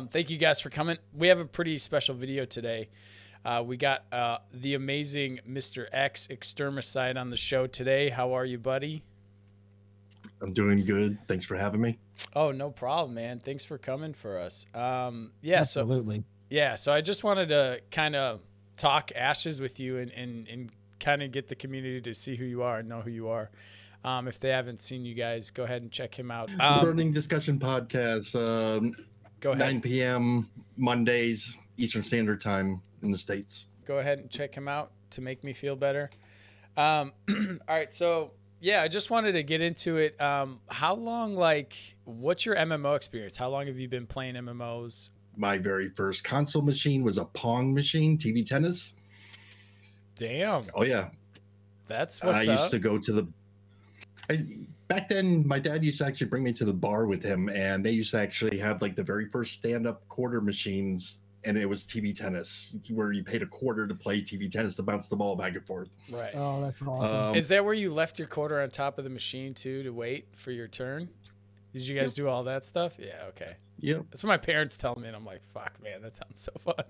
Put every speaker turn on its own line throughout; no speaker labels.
Thank you guys for coming. We have a pretty special video today. We got the amazing Mr. X Extermicide on the show today. How are you, buddy?
I'm doing good. Thanks for having me.
Oh, no problem, man. Thanks for coming for us.
Absolutely.
So I just wanted to kind of talk Ashes with you and kind of get the community to see who you are and know who you are. If they haven't seen you guys, go ahead and check him out.
Burning Discussion Podcast,
Go ahead.
9 p.m. Mondays, Eastern Standard Time in the States.
Go ahead and check him out to make me feel better. All right, so yeah, I just wanted to get into it. How long, what's your MMO experience? How long have you been playing MMOs?
My very first console machine was a Pong machine, TV tennis.
Damn.
Oh, yeah.
That's what's up.
I used to go to the... back then, my dad used to actually bring me to the bar with him, and they used to actually have like the very first stand-up quarter machines, and it was TV tennis, where you paid a quarter to play TV tennis to bounce the ball back and forth.
Right.
Oh, that's awesome.
Is that where you left your quarter on top of the machine too to wait for your turn? Did you guys do all that stuff? Yeah. Okay.
Yep.
That's what my parents tell me, and I'm like, "Fuck, man, that sounds so fun."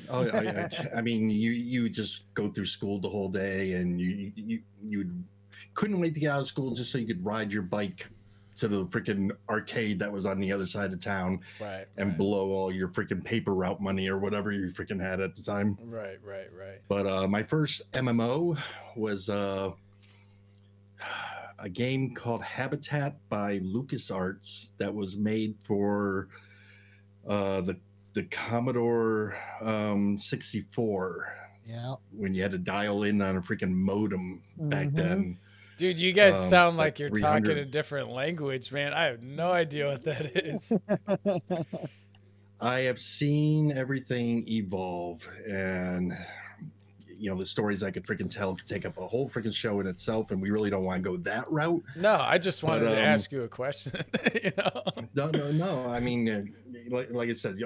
Oh, I mean, you just go through school the whole day, and you couldn't wait to get out of school just so you could ride your bike to the freaking arcade that was on the other side of town,
right,
and blow all your freaking paper route money or whatever you freaking had at the time.
Right.
But my first MMO was a game called Habitat by LucasArts that was made for the Commodore 64.
Yeah.
When you had to dial in on a freaking modem back then.
Dude, you guys sound like you're
300.
talking a different language, man. I have no idea what that is.
I have seen everything evolve, and the stories I could freaking tell could take up a whole freaking show in itself, and we really don't want to go that route.
No, I just wanted to ask you a question.
No. I mean, like I said,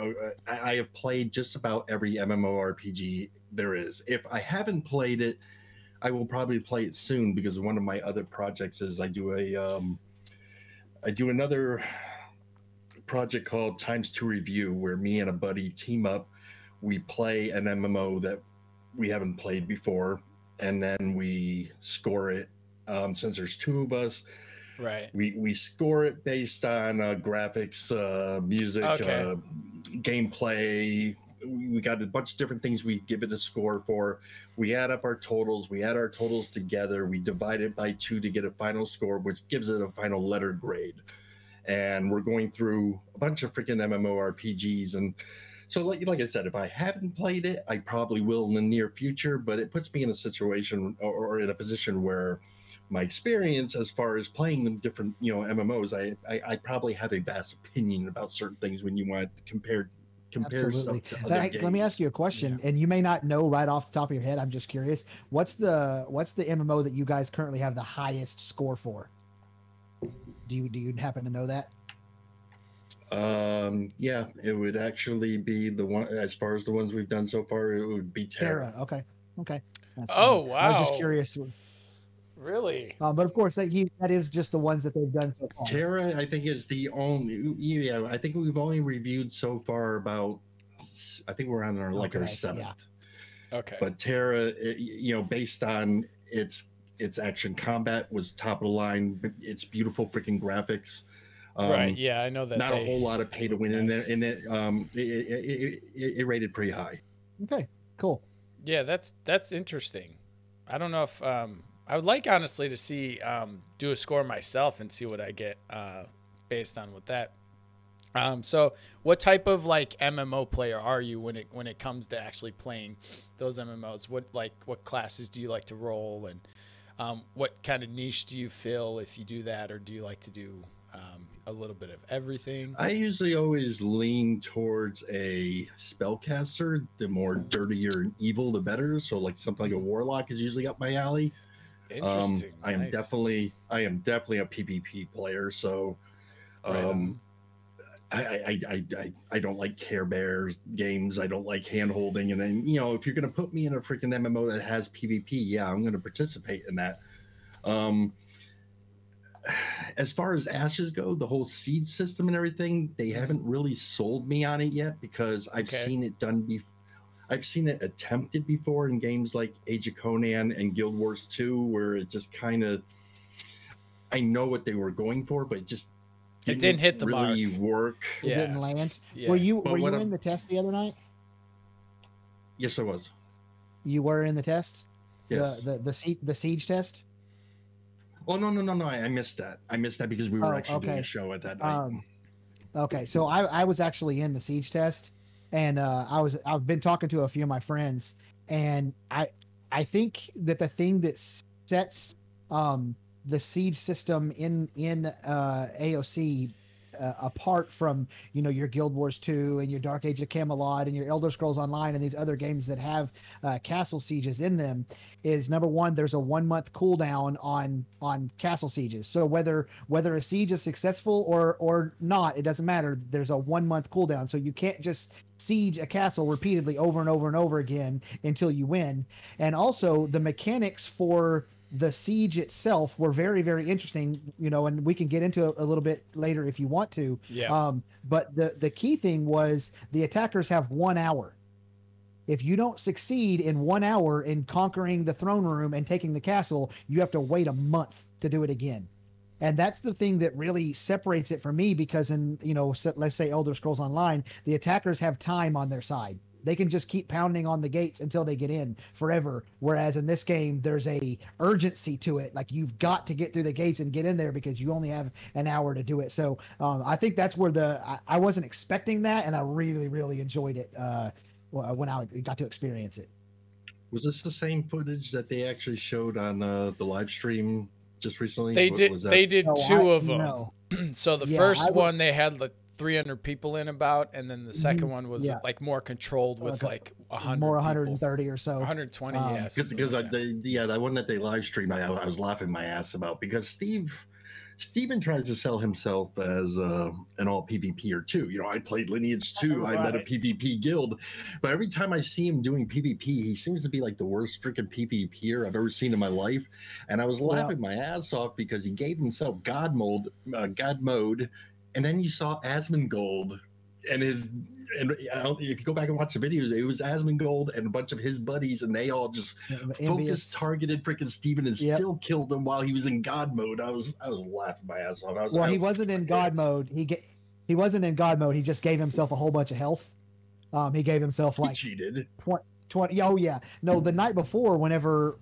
I have played just about every MMORPG there is. If I haven't played it, I will probably play it soon, because one of my other projects is I do another project called Times 2 Review, where me and a buddy team up. We play an MMO that we haven't played before, and then we score it. Since there's two of us,
right?
We score it based on graphics, music, gameplay. We got a bunch of different things we give it a score for. We add up our totals. We add our totals together. We divide it by 2 to get a final score, which gives it a final letter grade. And we're going through a bunch of freaking MMORPGs. And so, like I said, if I haven't played it, I probably will in the near future. But it puts me in a situation or in a position where my experience as far as playing the different MMOs, I probably have a vast opinion about certain things when you want to compare
Absolutely.
stuff to other games.
Let me ask you a question, and you may not know right off the top of your head. I'm just curious. What's the MMO that you guys currently have the highest score for? Do you happen to know that?
Yeah, it would actually be the one, as far as the ones we've done so far, it would be Terra.
Okay. That's
wow.
I was just curious.
Really?
But of course, that is just the ones that they've done so far.
Terra, I think, is the only. Yeah, I think we've only reviewed so far about. I think we're on our our 7th.
Yeah.
Okay.
But Terra, based on its action combat, was top of the line. It's beautiful freaking graphics.
Right. Yeah, I know that.
Not a whole lot of pay to win in it. It rated pretty high.
Okay. Cool.
Yeah, that's interesting. I don't know if I would like, honestly, to see do a score myself and see what I get based on with that. So what type of MMO player are you when it comes to actually playing those MMOs? What classes do you like to roll, and what kind of niche do you fill if you do that, or do you like to do a little bit of everything?
I usually always lean towards a spellcaster. The more dirtier and evil, the better. So something like a warlock is usually up my alley.
Interesting.
I am definitely a PvP player. So, I don't like Care Bears games. I don't like hand holding. And then if you're gonna put me in a freaking MMO that has PvP, yeah, I'm gonna participate in that. as far as ashes go, the whole siege system and everything, they haven't really sold me on it yet because I've seen it done I've seen it attempted before in games like Age of Conan and Guild Wars 2, where it just kind of, I know what they were going for, but it
didn't hit the
really
mark.
Work.
It didn't land.
Yeah.
Were you in the test the other night?
Yes, I was.
You were in the test?
Yes.
The siege test?
Oh, no. I missed that. I missed that because we were actually doing a show at that night.
Okay. So I was actually in the siege test, and I've been talking to a few of my friends, and I think that the thing that sets the siege system in AOC apart from, you know, your Guild Wars 2 and your Dark Age of Camelot and your Elder Scrolls Online and these other games that have castle sieges in them, is number one, there's a 1 month cooldown on castle sieges. So whether a siege is successful or not, it doesn't matter. There's a 1 month cooldown, so you can't just siege a castle repeatedly over and over and over again until you win. And also the mechanics for the siege itself were very, very interesting, you know, and we can get into a little bit later if you want to.
Yeah.
But the key thing was the attackers have 1 hour. If you don't succeed in 1 hour in conquering the throne room and taking the castle, you have to wait a month to do it again. And that's the thing that really separates it from me, because in, you know, let's say Elder Scrolls Online, the attackers have time on their side. They can just keep pounding on the gates until they get in forever. Whereas in this game, there's a urgency to it. Like, you've got to get through the gates and get in there because you only have an hour to do it. So I think that's where I wasn't expecting that, and I really, really enjoyed it when I got to experience it.
Was this the same footage that they actually showed on the live stream just recently?
They did two of them.
No.
So the first one, they had like 300 people in about, and then the second one was like more controlled with like 100
more 130
people.
or so,
120. Yes,
because that one that they live streamed, I was laughing my ass about, because Steven tries to sell himself as an all PvPer too. You know, I played Lineage 2. Right. I led a PvP guild, but every time I see him doing PvP, he seems to be like the worst freaking PvPer I've ever seen in my life. And I was laughing my ass off because he gave himself God mode, and then you saw Asmongold and if you go back and watch the videos, it was Asmongold and a bunch of his buddies, and they all just targeted freaking Steven and still killed him while he was in God mode. I was laughing my ass off.
He wasn't in God mode. He wasn't in God mode. He just gave himself a whole bunch of health. He gave himself like
he cheated.
20. Oh yeah, no. The night before, whenever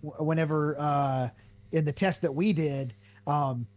in the test that we did,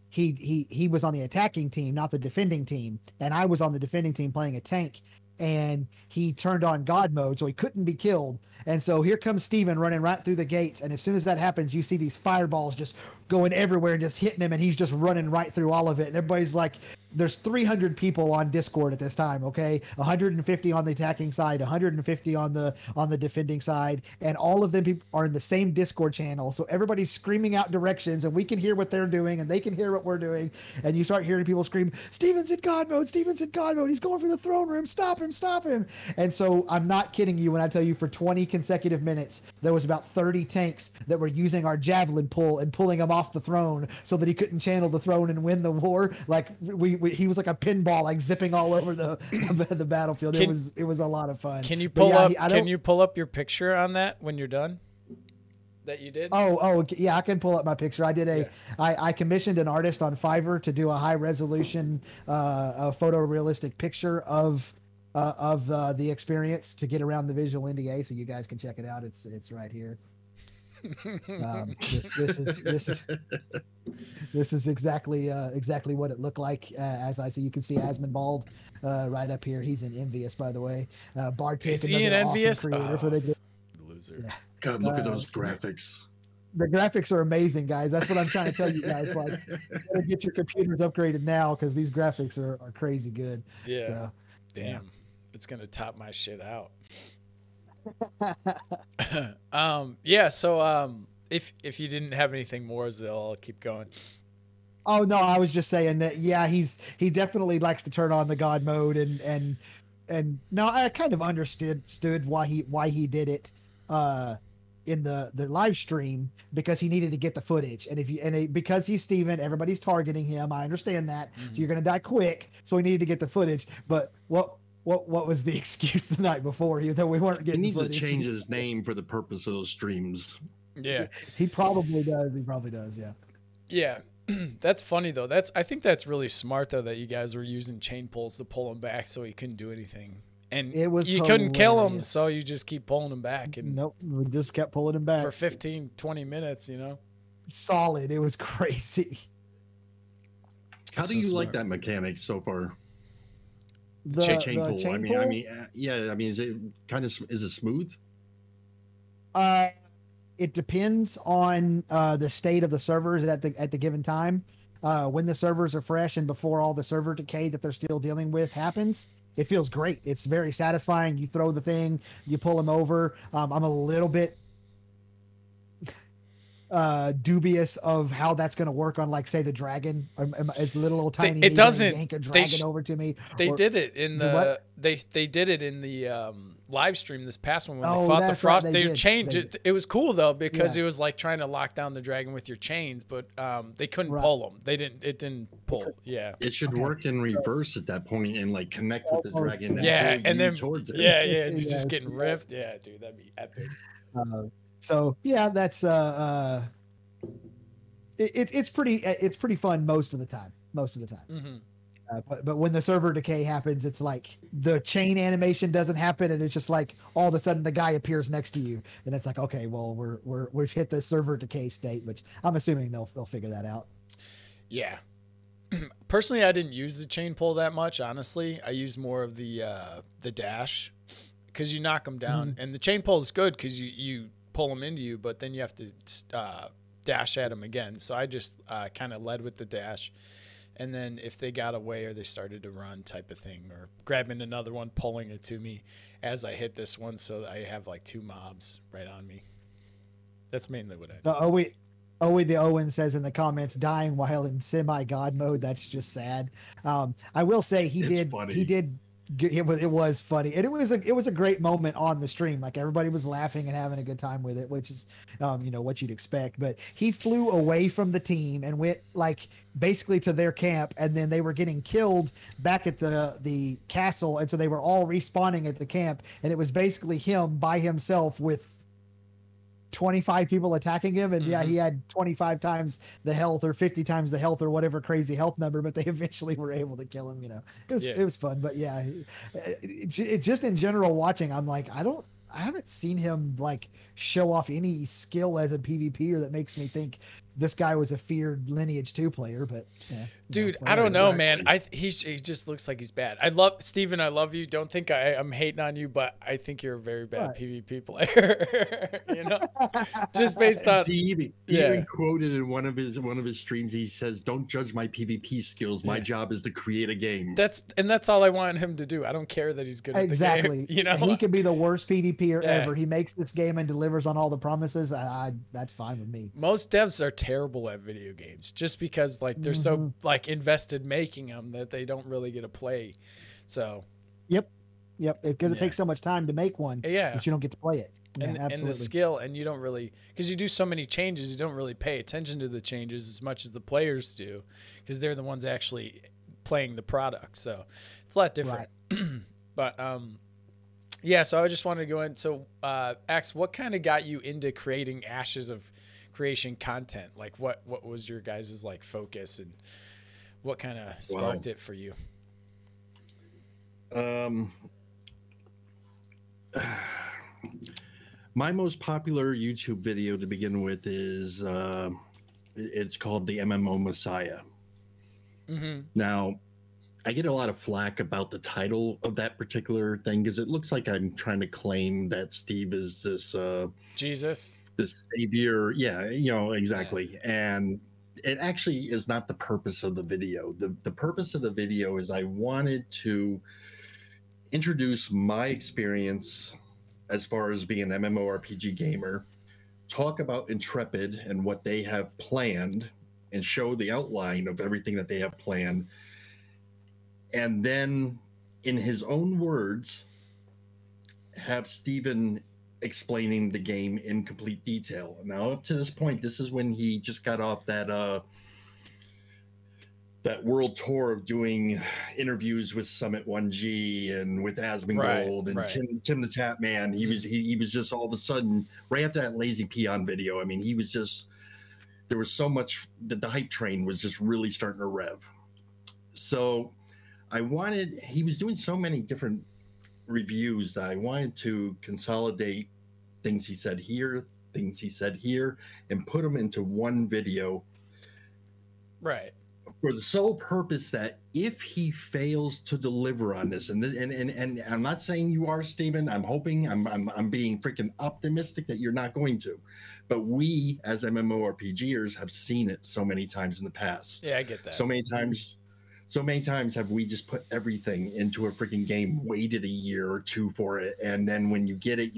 he was on the attacking team, not the defending team, and I was on the defending team playing a tank. And he turned on God mode, so he couldn't be killed. And so here comes Steven running right through the gates. And as soon as that happens, you see these fireballs just going everywhere and just hitting him. And he's just running right through all of it. And everybody's like, there's 300 people on Discord at this time. Okay. 150 on the attacking side, 150 on the defending side. And all of them are in the same Discord channel. So everybody's screaming out directions, and we can hear what they're doing and they can hear what we're doing. And you start hearing people scream, Steven's in God mode. Steven's in God mode. He's going for the throne room. Stop him. And so I'm not kidding you when I tell you, for 20 consecutive minutes, there was about 30 tanks that were using our javelin pull and pulling him off the throne so that he couldn't channel the throne and win the war. Like he was like a pinball, like zipping all over the battlefield. It was a lot of fun.
Can you pull up your picture on that when you're done? That you did?
Oh yeah, I can pull up my picture. I commissioned an artist on Fiverr to do a high resolution photorealistic picture of the experience to get around the visual NDA, so you guys can check it out. It's right here. This is exactly what it looked like. As I see, you can see Asmongold right up here. He's in Envious, by the way. Bartik,
is he in Envious?
Loser.
Yeah.
God, look at those graphics.
The graphics are amazing, guys. That's what I'm trying to tell you guys. Like, you gotta get your computers upgraded now, because these graphics are crazy good.
Yeah.
So,
damn. It's gonna top my shit out. So if you didn't have anything more, I'll keep going.
Oh no, I was just saying that he definitely likes to turn on the God mode, and no, I kind of understood why he did it. in the live stream because he needed to get the footage. And because he's Steven, everybody's targeting him. I understand that. So you're gonna die quick. So he needed to get the footage. But what was the excuse the night before here that we weren't getting?
He needs
footage?
to change his name for the purpose of those streams.
Yeah,
he probably does. He probably does. Yeah.
Yeah. That's funny though. I think that's really smart though that you guys were using chain pulls to pull him back so he couldn't do anything. And you couldn't kill him, so you just keep pulling him back. And
nope, we just kept pulling him back
for 15, 20 minutes, you know?
Solid. It was crazy.
How do you like that mechanic so far?
The
chain pull.
Chain
I mean,
pull?
is it is it smooth?
It depends on the state of the servers at the given time. When the servers are fresh and before all the server decay that they're still dealing with happens, it feels great. It's very satisfying. You throw the thing, you pull them over. I'm a little bit dubious of how that's going to work on, like, say, the dragon. It's little old tiny.
It doesn't
yank a dragon over to me.
They did it in the they did it in the live stream this past one when they fought the frost. They changed it. It was cool though because it was like trying to lock down the dragon with your chains, but they couldn't pull them. It didn't pull. Yeah.
It should work in reverse at that point and like connect with the dragon.
Yeah, and then
towards it.
Yeah, you're just getting ripped. Yeah, dude, that'd be epic.
So yeah, that's it's pretty fun most of the time.
Mm-hmm.
But when the server decay happens, it's like the chain animation doesn't happen, and it's just like all of a sudden the guy appears next to you, and it's like, okay, well we've hit the server decay state, which I'm assuming they'll figure that out.
Yeah. Personally, I didn't use the chain pull that much. Honestly, I used more of the dash because you knock them down, and the chain pull is good because you pull them into you, but then you have to dash at them again. So I just kind of led with the dash. And then if they got away or they started to run type of thing, or grabbing another one, pulling it to me as I hit this one, so I have like 2 mobs right on me. That's mainly what I do.
The Owen says in the comments, dying while in semi-god mode, that's just sad. I will say he did. It was funny, and it was a great moment on the stream. Like, everybody was laughing and having a good time with it, which is what you'd expect. But he flew away from the team and went like basically to their camp, and then they were getting killed back at the castle, and so they were all respawning at the camp, and it was basically him by himself with 25 people attacking him, and he had 25 times the health or 50 times the health or whatever crazy health number, but they eventually were able to kill him. It was fun. But yeah, it just in general watching, I'm like, I haven't seen him like show off any skill as a PvPer that makes me think this guy was a feared Lineage 2 player. But yeah,
dude, I don't know, man. He just looks like he's bad. Steven, I love you. Don't think I'm hating on you, but I think you're a very bad PvP player. Just based on
he even quoted in one of his streams. He says, "Don't judge my PvP skills. My job is to create a game."
That's all I want him to do. I don't care that he's good at the game.
He could be the worst PvPer ever. He makes this game and delivers on all the promises. That's fine with me.
Most devs are terrible at video games just because like they're so like invested making them that they don't really get to play. So
yep, because it takes so much time to make one that you don't get to play it.
And the skill, and you don't really, because you do so many changes, you don't really pay attention to the changes as much as the players do, because they're the ones actually playing the product. So it's a lot different. But so I just wanted to go in. So Axe, what kind of got you into creating Ashes of Creation content? Like what was your guys' like focus, and what kind of sparked it for you?
My most popular YouTube video to begin with is it's called the MMO Messiah. Now, I get a lot of flack about the title of that particular thing because it looks like I'm trying to claim that Steve is this
Jesus,
this savior. Yeah, exactly. And it actually is not the purpose of the video. The purpose of the video is I wanted to introduce my experience as far as being an MMORPG gamer, talk about Intrepid and what they have planned, and show the outline of everything that they have planned. And then, in his own words, have Steven explaining the game in complete detail. Now, up to this point, this is when he just got off that world tour of doing interviews with Summit 1G and with Asmongold and Tim the Tap Man. He was just all of a sudden right after that Lazy Peon video. I mean, he was just, there was so much that the hype train was just really starting to rev. So he was doing so many different reviews that I wanted to consolidate things he said here, things he said here, and put them into one video.
Right.
For the sole purpose that if he fails to deliver on this, and I'm not saying you are, Steven. I'm hoping, I'm being freaking optimistic that you're not going to, but we as MMORPGers have seen it so many times in the past.
Yeah, I get that.
So many times have we just put everything into a freaking game, waited a year or two for it, and then when you get it,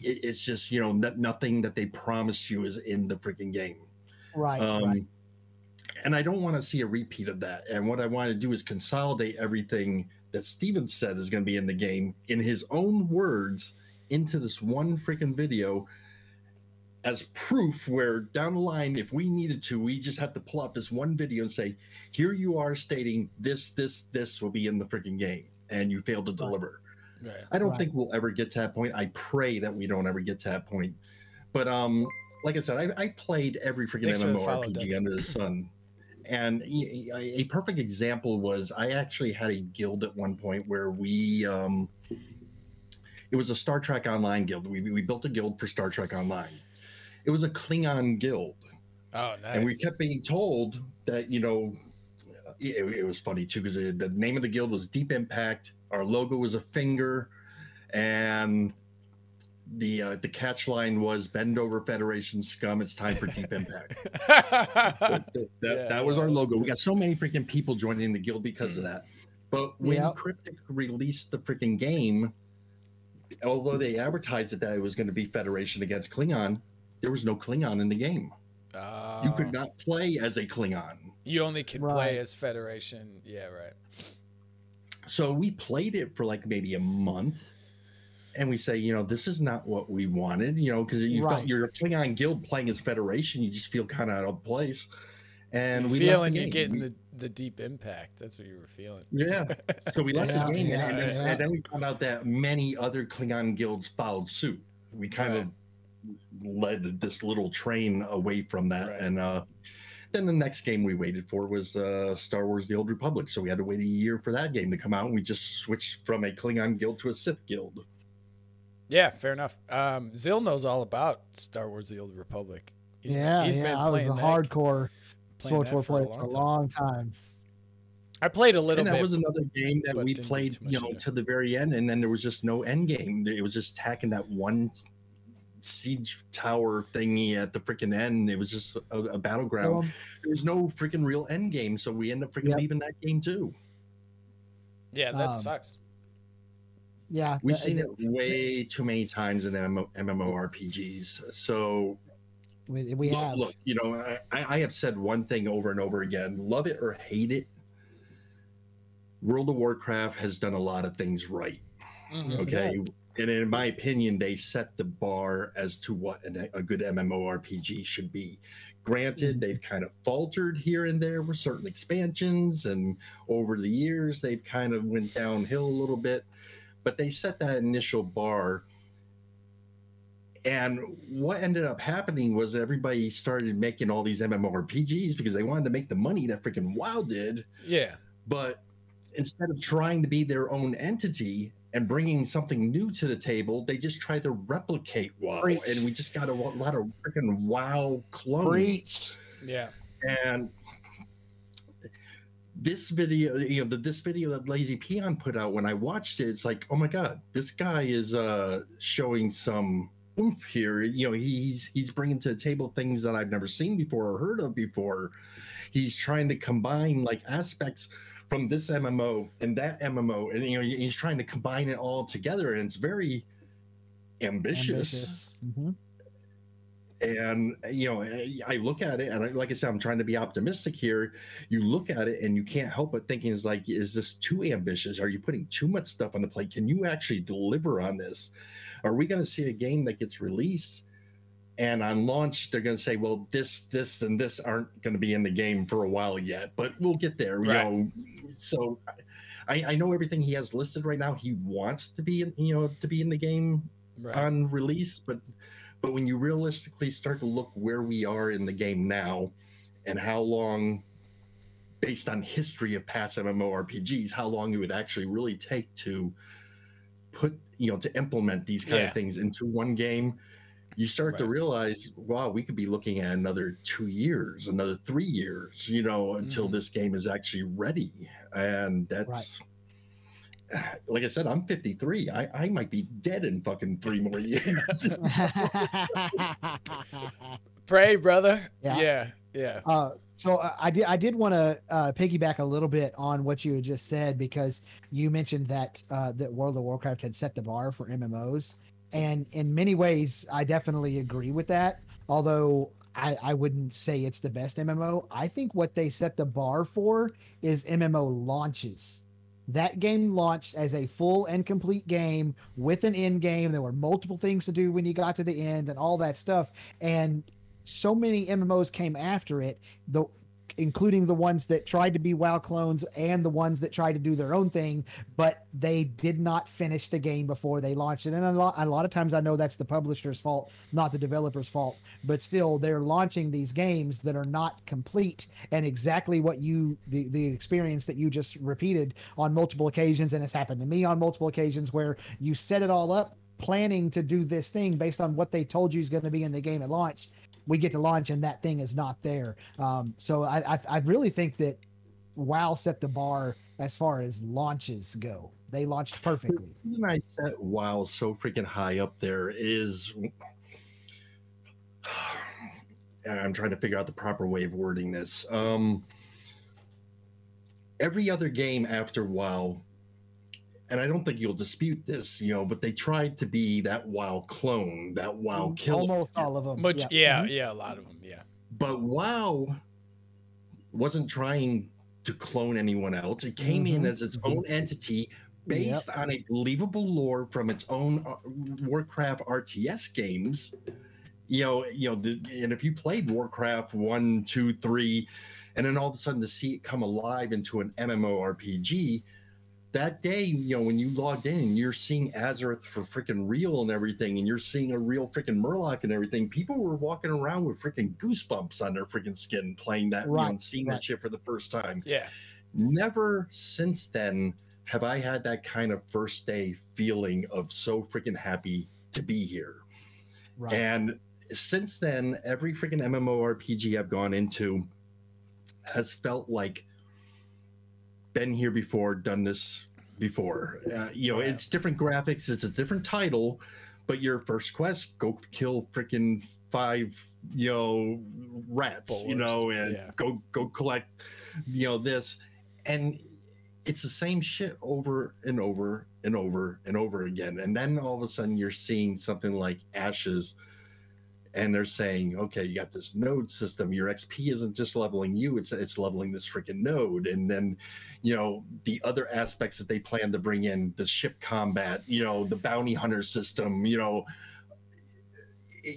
it's just, you know, nothing that they promised you is in the freaking game.
Right, right.
And I don't want to see a repeat of that. And what I want to do is consolidate everything that Steven said is going to be in the game in his own words into this one freaking video as proof, where down the line, if we needed to, we just have to pull out this one video and say, here you are stating this will be in the freaking game, and you failed to deliver. Right. I don't think we'll ever get to that point. I pray that we don't ever get to that point. But like I said, I played every freaking MMORPG under the sun. And a perfect example was I actually had a guild at one point where we, it was a Star Trek Online guild. We built a guild for Star Trek Online. It was a Klingon guild. Oh, nice. And we kept being told that, you know, it was funny too, because the name of the guild was Deep Impact. Our logo was a finger, and the catch line was "Bend over, Federation scum. It's time for Deep Impact." that was our logo. We got so many freaking people joining the guild because of that. But when Cryptic released the freaking game, although they advertised it that it was going to be Federation against Klingon, there was no Klingon in the game. You could not play as a Klingon.
You only could play as Federation. Yeah, right.
So we played it for like maybe a month. And we say, you know, this is not what we wanted, you know, because you felt you're a Klingon guild playing as Federation. You just feel kind of out of place. And we
feeling you're getting the Deep Impact. That's what you were feeling.
Yeah. So we left the game, and then we found out that many other Klingon guilds followed suit. We kind of led this little train away from that. And then the next game we waited for was Star Wars: The Old Republic. So we had to wait a year for that game to come out. And we just switched from a Klingon guild to a Sith guild.
Yeah, fair enough. Zill knows all about Star Wars: The Old Republic. He's been
I was a hardcore
SWTOR
player for a long time.
I played a little bit.
And that was another game that we played, you know, to the very end, and then there was just no end game. It was just tacking that one siege tower thingy at the freaking end. It was just a battleground. There was no freaking real end game, so we ended up freaking leaving that game too.
Yeah, that sucks.
Yeah,
we've seen it way too many times in MMORPGs. So
we have.
Look, you know, I have said one thing over and over again: love it or hate it, World of Warcraft has done a lot of things right. Okay, and in my opinion, they set the bar as to what a good MMORPG should be. Granted, they've kind of faltered here and there with certain expansions, and over the years, they've kind of went downhill a little bit. But they set that initial bar, and what ended up happening was everybody started making all these MMORPGs because they wanted to make the money that freaking WoW did.
Yeah.
But instead of trying to be their own entity and bringing something new to the table, they just tried to replicate WoW.
Preach.
And we just got a lot of freaking WoW clones.
Preach.
Yeah.
And this video, you know, this video that Lazy Peon put out, when I watched it, it's like, oh my God, this guy is showing some oomph here. You know, he's bringing to the table things that I've never seen before or heard of before. He's trying to combine like aspects from this MMO and that MMO, and you know, he's trying to combine it all together, and it's very ambitious. And I look at it, and like I said, I'm trying to be optimistic here. You look at it, and you can't help but thinking, is like, is this too ambitious? Are you putting too much stuff on the plate? Can you actually deliver on this? Are we going to see a game that gets released, and on launch they're going to say, well, this, and this aren't going to be in the game for a while yet, but we'll get there.
Right.
So I know everything he has listed right now. He wants to be in, to be in the game on release, but when you realistically start to look where we are in the game now and how long, based on history of past MMORPGs, how long it would actually really take to put, to implement these kind of things into one game, you start to realize, wow, we could be looking at another 2 years, another 3 years, until this game is actually ready. And that's, like I said, I'm 53. I might be dead in fucking 3 more years.
Pray, brother. Yeah.
So I did want to piggyback a little bit on what you had just said, because you mentioned that that World of Warcraft had set the bar for MMOs, and in many ways I definitely agree with that. Although I wouldn't say it's the best MMO. I think what they set the bar for is MMO launches. That game launched as a full and complete game with an end game. There were multiple things to do when you got to the end and all that stuff. And so many MMOs came after it, including the ones that tried to be WoW clones and the ones that tried to do their own thing, but they did not finish the game before they launched it. And a lot of times I know that's the publisher's fault, not the developer's fault, but still they're launching these games that are not complete, and exactly what the experience that you just repeated on multiple occasions, and it's happened to me on multiple occasions, where you set it all up planning to do this thing based on what they told you is going to be in the game at launch. We get to launch and that thing is not there. So I really think that WoW set the bar as far as launches go. They launched perfectly.
The reason I set WoW so freaking high up there is, and I'm trying to figure out the proper way of wording this. Every other game after WoW, and I don't think you'll dispute this, but they tried to be that WoW clone, that WoW killer.
Almost all of them.
Yeah, a lot of them, yeah.
But WoW wasn't trying to clone anyone else. It came in as its own entity based on a believable lore from its own Warcraft RTS games. And if you played Warcraft 1, 2, 3, and then all of a sudden to see it come alive into an MMORPG, that day, when you logged in and you're seeing Azeroth for freaking real and everything, and you're seeing a real freaking Murloc and everything, people were walking around with freaking goosebumps on their freaking skin playing that, and seeing that shit for the first time.
Yeah.
Never since then have I had that kind of first day feeling of so freaking happy to be here. Right. And since then, every freaking MMORPG I've gone into has felt like been here before, done this before. It's different graphics, it's a different title, but your first quest, go kill freaking 5 rats, and go collect this, and it's the same shit over and over and over and over again. And then all of a sudden you're seeing something like Ashes, and they're saying, okay, you got this node system. Your XP isn't just leveling you, it's leveling this freaking node. And then, the other aspects that they plan to bring in, the ship combat, the bounty hunter system,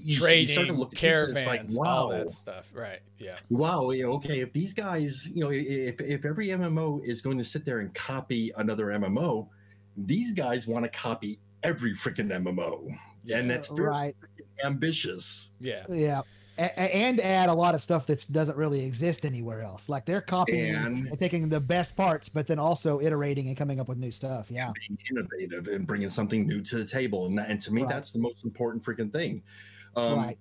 trading, caravans, like, wow, all that stuff. Right. Yeah.
Wow. Okay. If these guys, if every MMO is going to sit there and copy another MMO, these guys want to copy every freaking MMO. Yeah. And that's very ambitious.
Yeah.
Yeah. And add a lot of stuff that doesn't really exist anywhere else. Like they're copying and taking the best parts, but then also iterating and coming up with new stuff. Yeah.
Being innovative and bringing something new to the table. And to me, that's the most important freaking thing. I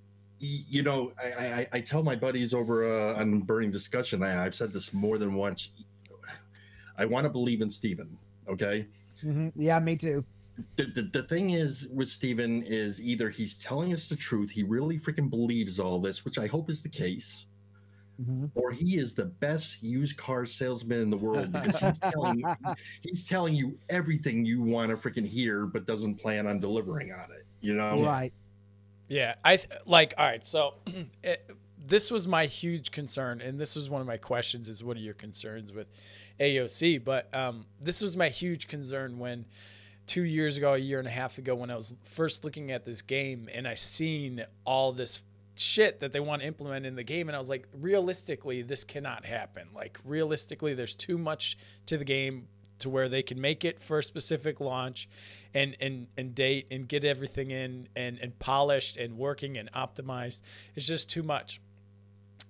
tell my buddies over on Burning Discussion, I've said this more than once. I want to believe in Steven. Okay.
Mm-hmm. Yeah, me too.
The thing is with Steven is either he's telling us the truth, he really freaking believes all this, which I hope is the case, or he is the best used car salesman in the world, because he's telling you everything you want to freaking hear, but doesn't plan on delivering on it.
Right.
Yeah, all right, so this was my huge concern, and this was one of my questions: is what are your concerns with AOC? But this was my huge concern when 2 years ago, a year and a half ago, when I was first looking at this game and I seen all this shit that they want to implement in the game, and I was like, realistically, this cannot happen. Like, realistically, there's too much to the game to where they can make it for a specific launch and date and get everything in and polished and working and optimized. It's just too much.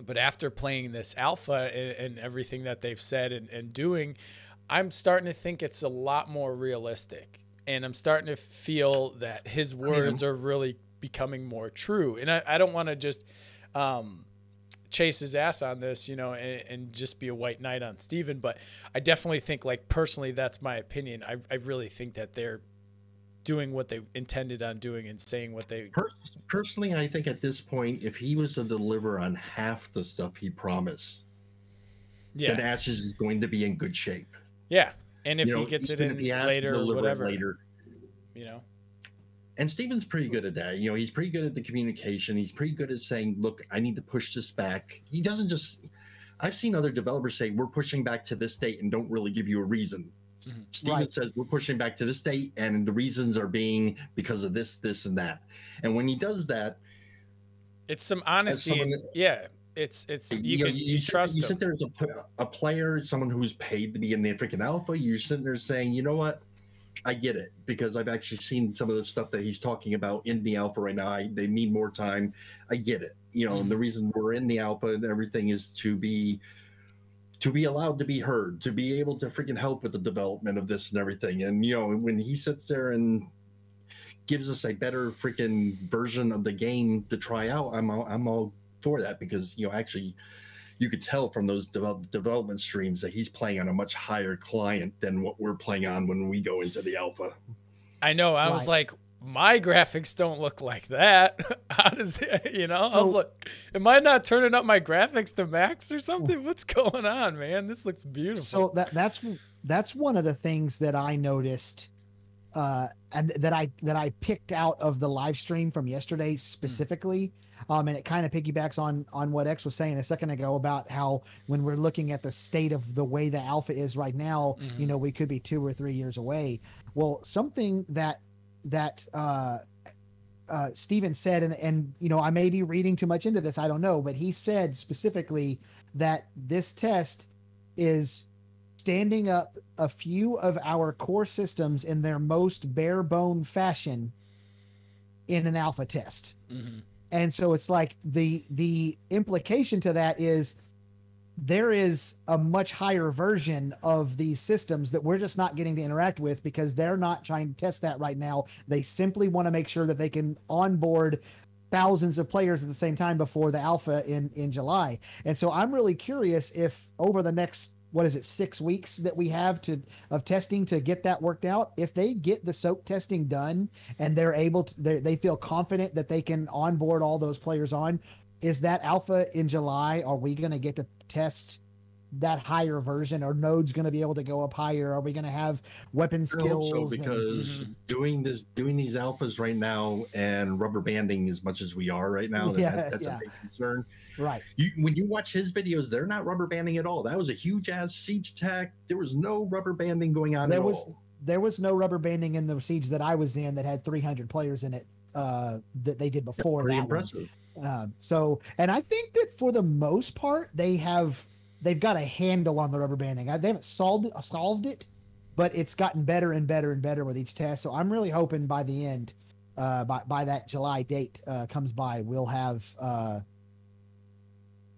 But after playing this alpha and everything that they've said and doing, I'm starting to think it's a lot more realistic. And I'm starting to feel that his words are really becoming more true. And I don't want to just chase his ass on this, you know, and just be a white knight on Steven. But I definitely think, like, personally, that's my opinion. I really think that they're doing what they intended on doing and saying what they...
Personally, I think at this point, if he was to deliver on half the stuff he promised, then Ashes is going to be in good shape.
Yeah. And if he gets it in later or whatever, you know.
And Steven's pretty good at that. You know, he's pretty good at the communication. He's pretty good at saying, look, I need to push this back. He doesn't just... I've seen other developers say, we're pushing back to this date and don't really give you a reason. Mm-hmm. Steven says, we're pushing back to this date and the reasons are being because of this, this, and that. And when he does that... It's some honesty. You trust him. You sit there as a player, someone who's paid to be in the freaking alpha. You're sitting there saying, you know what? I get it, because I've actually seen some of the stuff that he's talking about in the alpha right now. They need more time. I get it. You know, and the reason we're in the alpha and everything is to be allowed to be heard, to be able to freaking help with the development of this and everything. And, you know, when he sits there and gives us a better freaking version of the game to try out, I'm all for that, because, you know, actually you could tell from those development streams that he's playing on a much higher client than what we're playing on when we go into the alpha.
I know. I was like, my graphics don't look like that. How does it, you know? I was like, am I not turning up my graphics to max or something? What's going on, man? This looks beautiful.
So that's one of the things that I noticed, and that I picked out of the live stream from yesterday specifically. And it kind of piggybacks on what X was saying a second ago about how when we're looking at the state of the way the alpha is right now, you know, we could be 2 or 3 years away. Well, something that Steven said, and you know, I may be reading too much into this, I don't know, but he said specifically that this test is standing up a few of our core systems in their most bare bone fashion in an alpha test. And so it's like the implication to that is there is a much higher version of these systems that we're just not getting to interact with because they're not trying to test that right now. They simply want to make sure that they can onboard thousands of players at the same time before the alpha in July. And so I'm really curious if over the next, 6 weeks that we have of testing to get that worked out, if they get the soak testing done and they're able to, they feel confident that they can onboard all those players on, is that alpha in July? Are we going to get to test that higher version? Are nodes going to be able to go up higher? Are we going to have weapon skills?
I hope so, because doing these alphas right now and rubber banding as much as we are right now, that's a big concern.
Right.
When you watch his videos, they're not rubber banding at all. That was a huge ass siege attack. There was no rubber banding going on all.
There was no rubber banding in the siege that I was in that had 300 players in it that they did before.
That's pretty impressive.
And I think that for the most part, they've got a handle on the rubber banding. They haven't solved it, but it's gotten better and better and better with each test. So I'm really hoping by the end, by that July date comes by, we'll have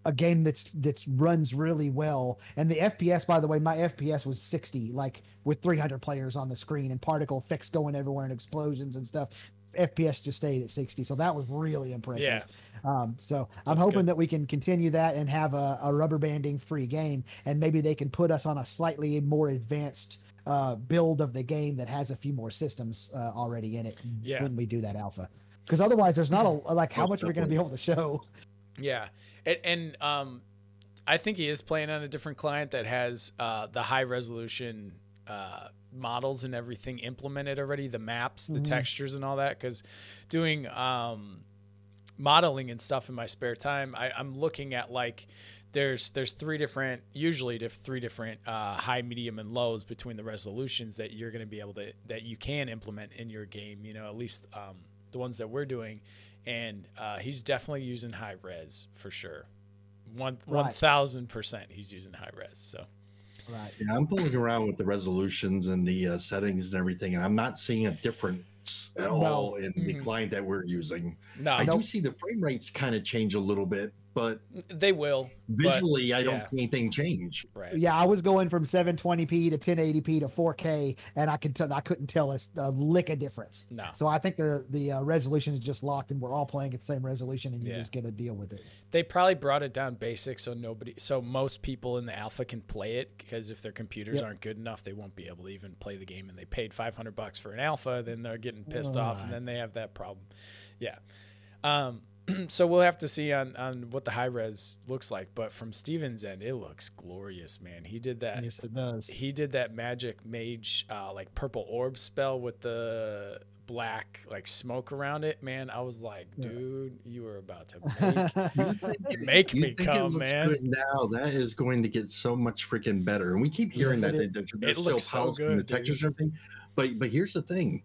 a game that's runs really well. And the FPS, by the way, my FPS was 60, like with 300 players on the screen and particle effects going everywhere and explosions and stuff. FPS just stayed at 60, so that was really impressive. So I'm hoping that we can continue that and have a rubber banding free game, and maybe they can put us on a slightly more advanced build of the game that has a few more systems already in it when we do that alpha, because otherwise there's not how much are we going to be able to show?
And I think he is playing on a different client that has the high resolution models and everything implemented already, the maps, the textures and all that, because doing modeling and stuff in my spare time, I'm looking at like there's three different high, medium, and lows between the resolutions that you're going to be able to that you can implement in your game. You know, at least the ones that we're doing, and he's definitely using high res for sure. 1,000% he's using high res. So.
Right.
Yeah, I'm pulling around with the resolutions and the settings and everything, and I'm not seeing a difference at all in the client that we're using.
No,
I do see the frame rates kind of change a little bit, but
they will.
Visually, I don't see anything change.
Right.
Yeah, I was going from 720p to 1080p to 4K, and I couldn't tell a lick of difference.
No.
So I think the resolution is just locked, and we're all playing at the same resolution, and you just get to deal with it.
They probably brought it down basic so most people in the alpha can play it, because if their computers aren't good enough, they won't be able to even play the game, and they paid $500 for an alpha, then they're getting pissed off, and then they have that problem. Yeah. So we'll have to see on what the high res looks like, but from Steven's end, it looks glorious, man. He did that.
Yes, it does.
He did that magic mage like purple orb spell with the black like smoke around it, man. I was like, dude, you were about to make me come, man.
Good now that is going to get so much freaking better, and we keep hearing that
it looks so good,
the textures and everything. But here's the thing.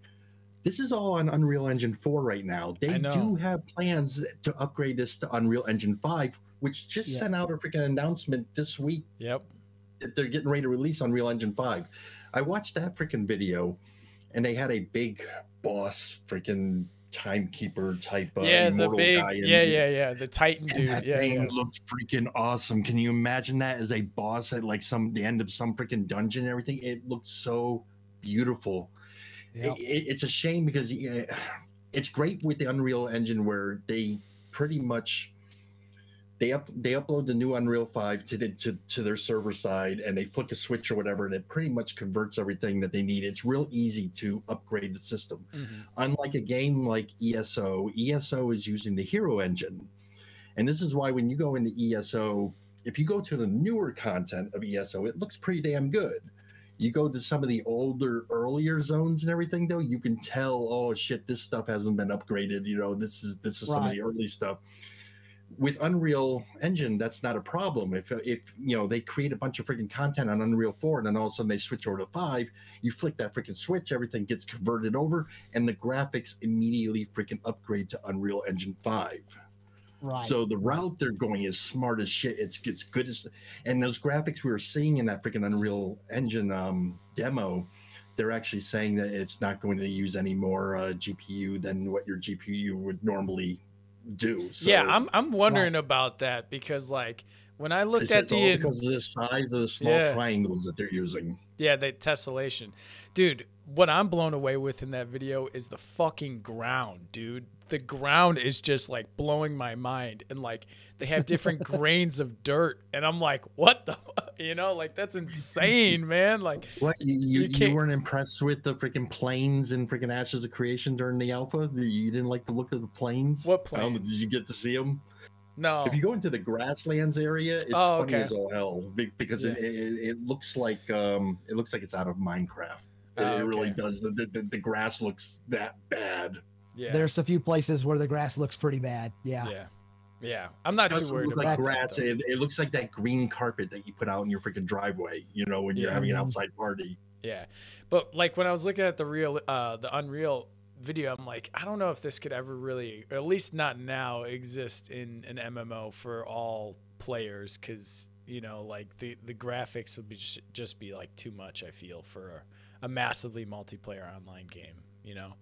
This is all on Unreal Engine 4 right now. They do have plans to upgrade this to Unreal Engine 5, which just sent out a freaking announcement this week.
Yep.
That they're getting ready to release Unreal Engine 5. I watched that freaking video, and they had a big boss freaking timekeeper type
the big guy the Titan dude.
That thing looked freaking awesome. Can you imagine that as a boss at like the end of some freaking dungeon and everything? It looked so beautiful. Yep. It's a shame because it's great with the Unreal Engine where they pretty much they upload the new Unreal 5 to their server side, and they flick a switch or whatever, and it pretty much converts everything that they need. It's real easy to upgrade the system. Unlike a game like ESO is using the Hero Engine, and this is why when you go into ESO, if you go to the newer content of ESO, it looks pretty damn good. You go to some of the earlier zones and everything, though, you can tell, oh shit, this stuff hasn't been upgraded. You know, this is some of the early stuff. With Unreal Engine, that's not a problem. If you know they create a bunch of freaking content on Unreal 4, and then all of a sudden they switch over to 5, you flick that freaking switch, everything gets converted over, and the graphics immediately freaking upgrade to Unreal Engine 5.
Right.
So the route they're going is smart as shit. It's good as, and those graphics we were seeing in that freaking Unreal Engine demo, they're actually saying that it's not going to use any more GPU than what your GPU would normally do. So,
yeah, I'm wondering about that, because like when I looked at the
because of the size of the small triangles that they're using.
Yeah, the tessellation, dude. What I'm blown away with in that video is the fucking ground, dude. The ground is just like blowing my mind, and like they have different grains of dirt, and I'm like, what the, you know, like that's insane, man. Like,
what you weren't impressed with the freaking planes and freaking Ashes of Creation during the alpha? You didn't like the look of the planes?
What planes?
Did you get to see them?
No.
If you go into the grasslands area, it's funny as all hell because it looks like it's out of Minecraft. It really does. The grass looks that bad.
Yeah.
There's a few places where the grass looks pretty bad.
Yeah. I'm not too worried about
grass. It looks like that green carpet that you put out in your freaking driveway, you know, when you're having an outside party.
Yeah. But like when I was looking at the Unreal video, I'm like, I don't know if this could ever really, or at least not now, exist in an MMO for all players, because, you know, like the graphics would be just be like too much, I feel, for a massively multiplayer online game, you know.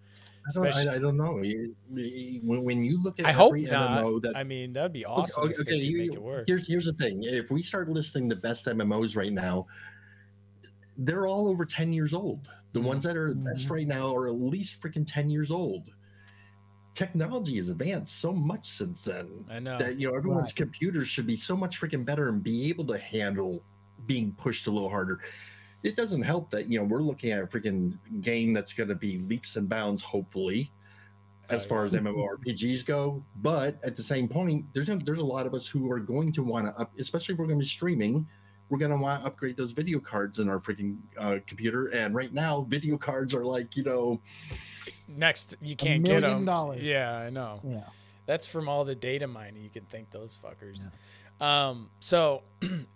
I don't know. When you look at
every MMO, I mean, that'd be awesome. If they could make it work.
Here's the thing: if we start listing the best MMOs right now, they're all over 10 years old. The ones that are the best right now are at least freaking 10 years old. Technology has advanced so much since then.
I know
that everyone's computers should be so much freaking better and be able to handle being pushed a little harder. It doesn't help that we're looking at a freaking game that's going to be leaps and bounds, hopefully, as far as MMORPGs go. But at the same point, there's a lot of us who are going to want to especially if we're going to be streaming, we're going to want to upgrade those video cards in our freaking computer. And right now, video cards are like
next, you can't get them.
$1 million.
Yeah, I know.
Yeah.
That's from all the data mining. You can thank those fuckers. Yeah. So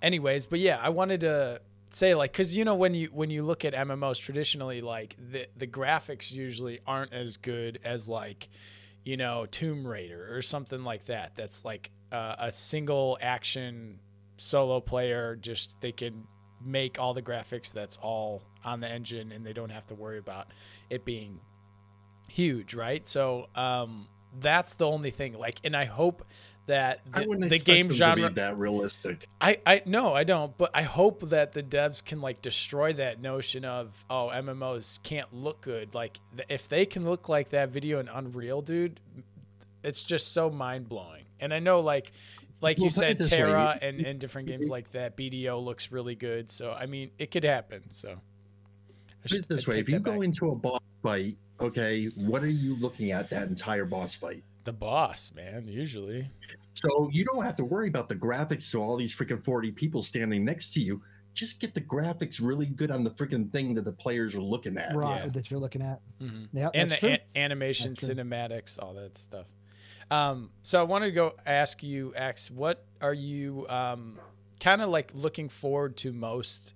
anyways, but yeah, I wanted to say, like, because you know, when you look at MMOs traditionally, like the graphics usually aren't as good as, like, you know, Tomb Raider or something like that. That's like a single action solo player. Just they can make all the graphics. That's all on the engine, and they don't have to worry about it being huge, right? So that's the only thing. Like, and I hope that the game genre
to be that realistic.
No, I don't. But I hope that the devs can, like, destroy that notion of, oh, MMOs can't look good. Like, if they can look like that video in Unreal, dude, it's just so mind blowing. And I know, like you said, Terra and different games like that, BDO looks really good. So I mean, it could happen. So
put it this way: if you go into a boss fight, okay, what are you looking at that entire boss fight?
The boss, man, usually.
So you don't have to worry about the graphics. So all these freaking 40 people standing next to you, just get the graphics really good on the freaking thing that the players are looking at.
Right, that you're looking at.
Mm-hmm. Yeah, and the animation, cinematics, all that stuff. So I wanted to go ask you, X, what are you kind of like looking forward to most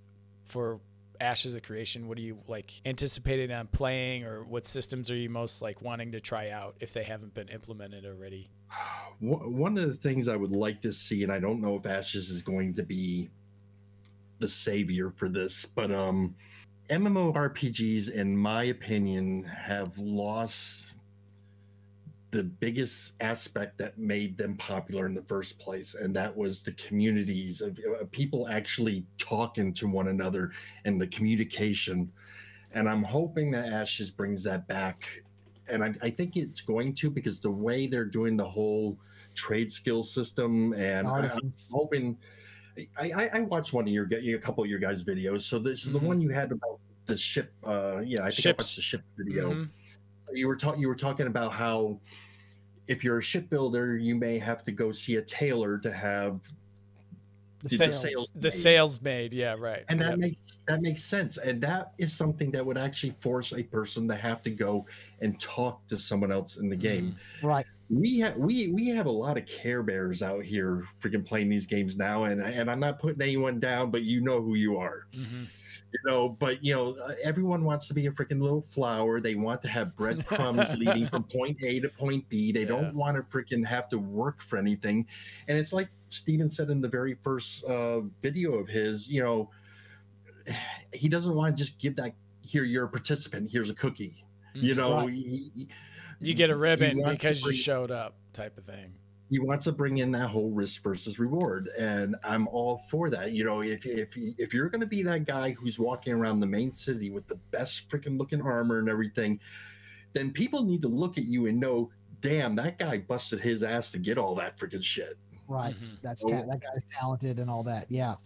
for Ashes of Creation? What are you like anticipating on playing, or what systems are you most like wanting to try out if they haven't been implemented already?
One of the things I would like to see, and I don't know if Ashes is going to be the savior for this, but MMORPGs, in my opinion, have lost the biggest aspect that made them popular in the first place, and that was the communities of people actually talking to one another and the communication. And I'm hoping that Ashes brings that back, and I think it's going to, because the way they're doing the whole trade skill system, and I'm hoping. I watched a couple of your guys' videos. So this is the one you had about the ship. I think I watched the ship video. Mm-hmm. You were talking about how if you're a shipbuilder, you may have to go see a tailor to have
the sails made. Yeah, right.
And that makes sense. And that is something that would actually force a person to have to go and talk to someone else in the game.
Right.
We have a lot of Care Bears out here freaking playing these games now, and I'm not putting anyone down, but you know who you are. Mm-hmm. But everyone wants to be a freaking little flower. They want to have breadcrumbs leading from point A to point B. They don't want to freaking have to work for anything. And it's like Steven said in the very first video of his, he doesn't want to just give that, here, you're a participant, here's a cookie.
Right. You get a ribbon because you showed up, type of thing.
He wants to bring in that whole risk versus reward, and I'm all for that. If you're going to be that guy who's walking around the main city with the best freaking looking armor and everything, then people need to look at you and know, damn, that guy busted his ass to get all that freaking shit.
Right. Mm-hmm. That guy's talented and all that. Yeah.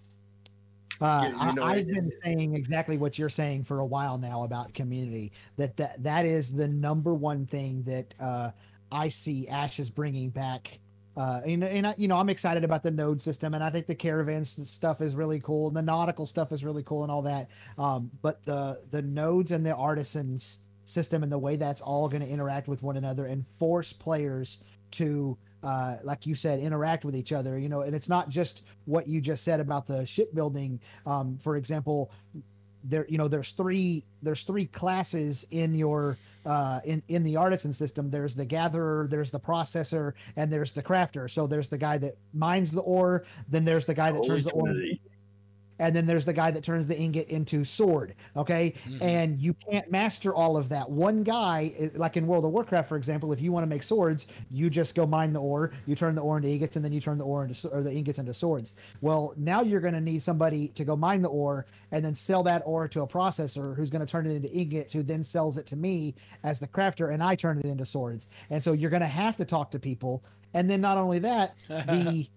I've been saying exactly what you're saying for a while now about community. That is the number one thing that I see Ashes bringing back. I'm excited about the node system, and I think the caravans stuff is really cool, and the nautical stuff is really cool, and all that. But the nodes and the artisans system and the way that's all going to interact with one another and force players to, like you said, interact with each other. And it's not just what you just said about the shipbuilding. For example, there's three classes in your in the artisan system. There's the gatherer, there's the processor, and there's the crafter. So there's the guy that mines the ore, then there's the guy that turns the ore, and then there's the guy that turns the ingot into sword. Okay. Mm-hmm. And you can't master all of that. One guy, like in World of Warcraft, for example, if you want to make swords, you just go mine the ore, you turn the ore into ingots, and then you turn the ore or the ingots into swords. Well, now you're going to need somebody to go mine the ore and then sell that ore to a processor who's going to turn it into ingots, who then sells it to me as the crafter, and I turn it into swords. And so you're going to have to talk to people. And then not only that, the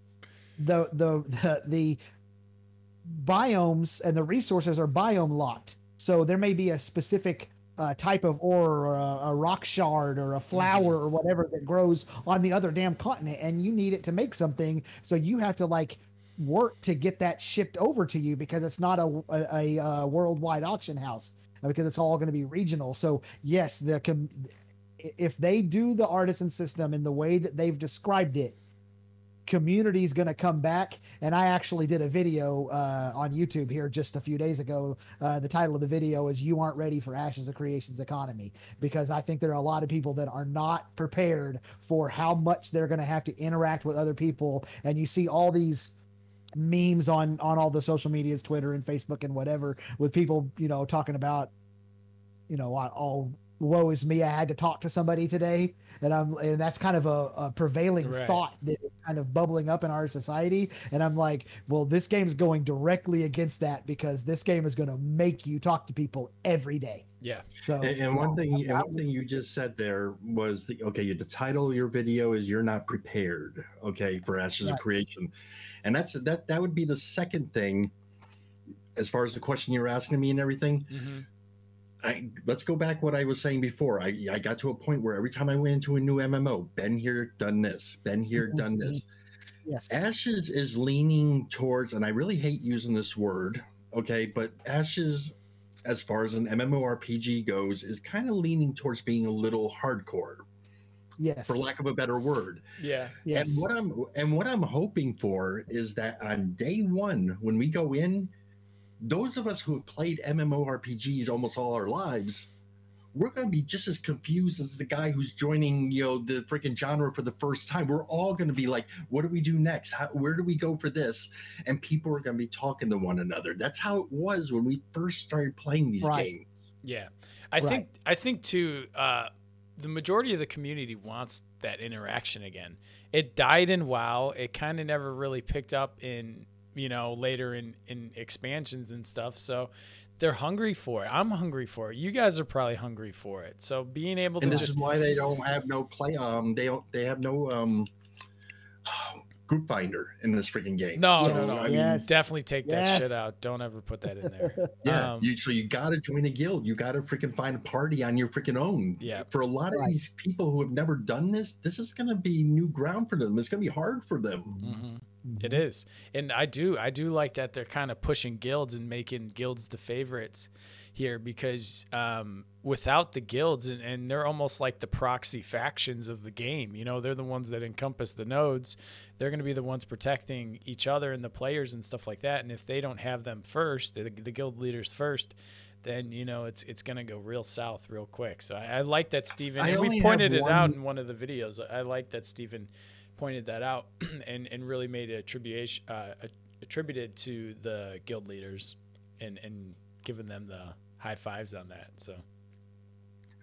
biomes and the resources are biome locked. So there may be a specific type of ore or a rock shard or a flower or whatever that grows on the other damn continent, and you need it to make something. So you have to work to get that shipped over to you, because it's not a worldwide auction house, because it's all going to be regional. So yes, if they do the artisan system in the way that they've described it, community is going to come back. And I actually did a video on YouTube here just a few days ago. The title of the video is "You Aren't Ready for Ashes of Creation's Economy," because I think there are a lot of people that are not prepared for how much they're going to have to interact with other people. And you see all these memes on all the social medias, Twitter and Facebook and whatever, with people, you know, talking about, you know, all woe is me, I had to talk to somebody today. And that's kind of a prevailing thought that is kind of bubbling up in our society. And I'm like, well, this game is going directly against that, because this game is going to make you talk to people every day.
Yeah.
So,
and one thing you just said there was the title of your video is "You're Not Prepared," okay, for Ashes of Creation. And that would be the second thing, as far as the question you're asking me and everything. Let's go back what I was saying before. I got to a point where every time I went into a new MMO, been here, done this, been here, done this.
Yes.
Ashes is leaning towards, and I really hate using this word, okay, but Ashes, as far as an MMORPG goes, is kind of leaning towards being a little hardcore.
Yes.
For lack of a better word.
Yeah. Yes.
And what I'm hoping for is that on day one, when we go in, those of us who have played MMORPGs almost all our lives, we're going to be just as confused as the guy who's joining, you know, the freaking genre for the first time. We're all going to be like, what do we do next? Where do we go for this? And people are going to be talking to one another. That's how it was when we first started playing these games.
Yeah. I think too, the majority of the community wants that interaction again. It died in WoW. It kind of never really picked up in, you know, later in expansions and stuff. So they're hungry for it. I'm hungry for it. You guys are probably hungry for it. So being able to
this is why they don't have no play. They have no group finder in this freaking game.
No,
so,
I mean, definitely take that shit out. Don't ever put that in there.
Yeah. So you got to join a guild. You got to freaking find a party on your freaking own.
Yeah.
For a lot of these people who have never done this, this is going to be new ground for them. It's going to be hard for them.
It is. And I do like that they're kind of pushing guilds and making guilds the favorites here, because without the guilds, and they're almost like the proxy factions of the game, you know, they're the ones that encompass the nodes. They're going to be the ones protecting each other and the players and stuff like that. And if they don't have them first, the guild leaders first, then, you know, it's going to go real south real quick. So I like that Steven, and we pointed it out in one of the videos. I like that Steven pointed that out and really made it attributed to the guild leaders and giving them the high fives on that. So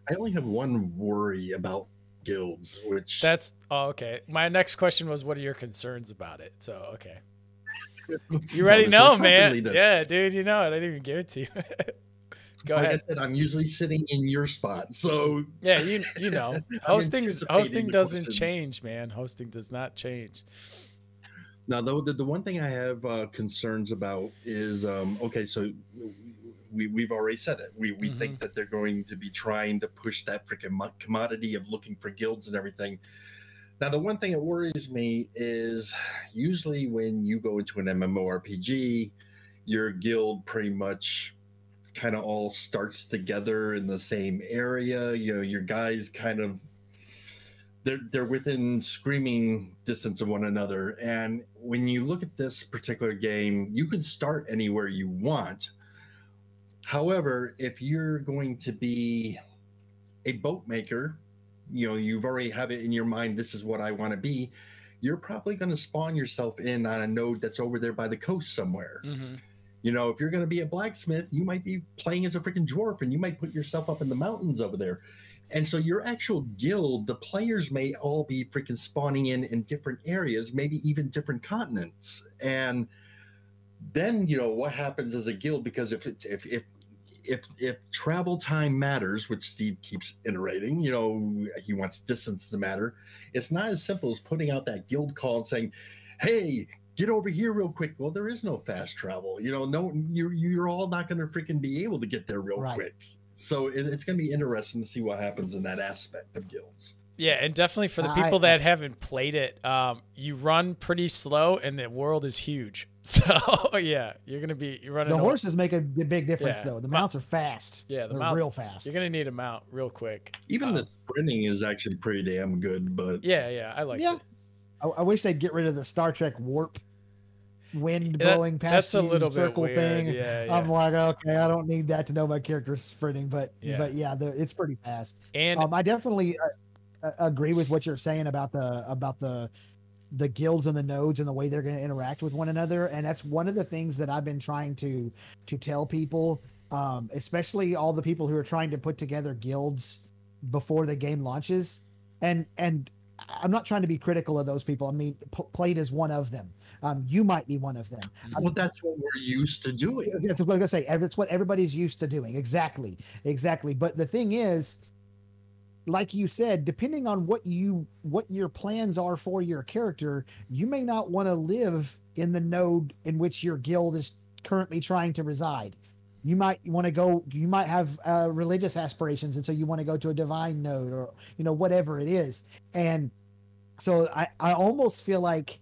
I only have one worry about guilds, which
okay. My next question was, what are your concerns about it? So okay. You already know, man. Yeah, dude, you know it. I didn't even give it to you. Go ahead.
Like I said, I'm usually sitting in your spot, so
yeah, you know, hosting doesn't change, man. Hosting does not change.
Now, though, the one thing I have concerns about is okay. So we've already said it. We think that they're going to be trying to push that freaking commodity of looking for guilds and everything. Now, the one thing that worries me is usually when you go into an MMORPG, your guild pretty much kind of all starts together in the same area. You know, your guys kind of they're within screaming distance of one another. And when you look at this particular game, you can start anywhere you want. However, if you're going to be a boat maker, you know, you've already have it in your mind, this is what I want to be, you're probably going to spawn yourself in on a node that's over there by the coast somewhere. You know, if you're going to be a blacksmith, you might be playing as a freaking dwarf, and you might put yourself up in the mountains over there. And so your actual guild, the players may all be freaking spawning in different areas, maybe even different continents. And then, you know, what happens as a guild, because if travel time matters, which Steve keeps iterating, you know, he wants distance to matter. It's not as simple as putting out that guild call and saying, hey, get over here real quick. Well, there is no fast travel. You know, no, you're all not going to freaking be able to get there real quick. So it's going to be interesting to see what happens in that aspect of guilds.
Yeah, and definitely for the people that haven't played it, you run pretty slow, and the world is huge. So yeah, you're running.
The horses make a big difference though. The mounts are fast.
Yeah,
they're real fast.
You're gonna need a mount real quick.
Even the sprinting is actually pretty damn good. But
yeah, I like it.
I wish they'd get rid of the Star Trek warp wind blowing past
that's a little
circle
bit weird.
thing.
Yeah.
I'm like, okay, I don't need that to know my character's sprinting, but it's pretty fast.
And
I definitely agree with what you're saying about the guilds and the nodes and the way they're going to interact with one another. And that's one of the things that I've been trying to tell people, especially all the people who are trying to put together guilds before the game launches. And I'm not trying to be critical of those people. I mean, Plate is one of them. You might be one of them.
Well, that's what we're used to doing.
That's what I'm going to say. It's what everybody's used to doing. Exactly. But the thing is, like you said, depending on what your plans are for your character, you may not want to live in the node in which your guild is currently trying to reside. You might want to go, you might have religious aspirations, and so you want to go to a divine node, or whatever it is. And so I almost feel like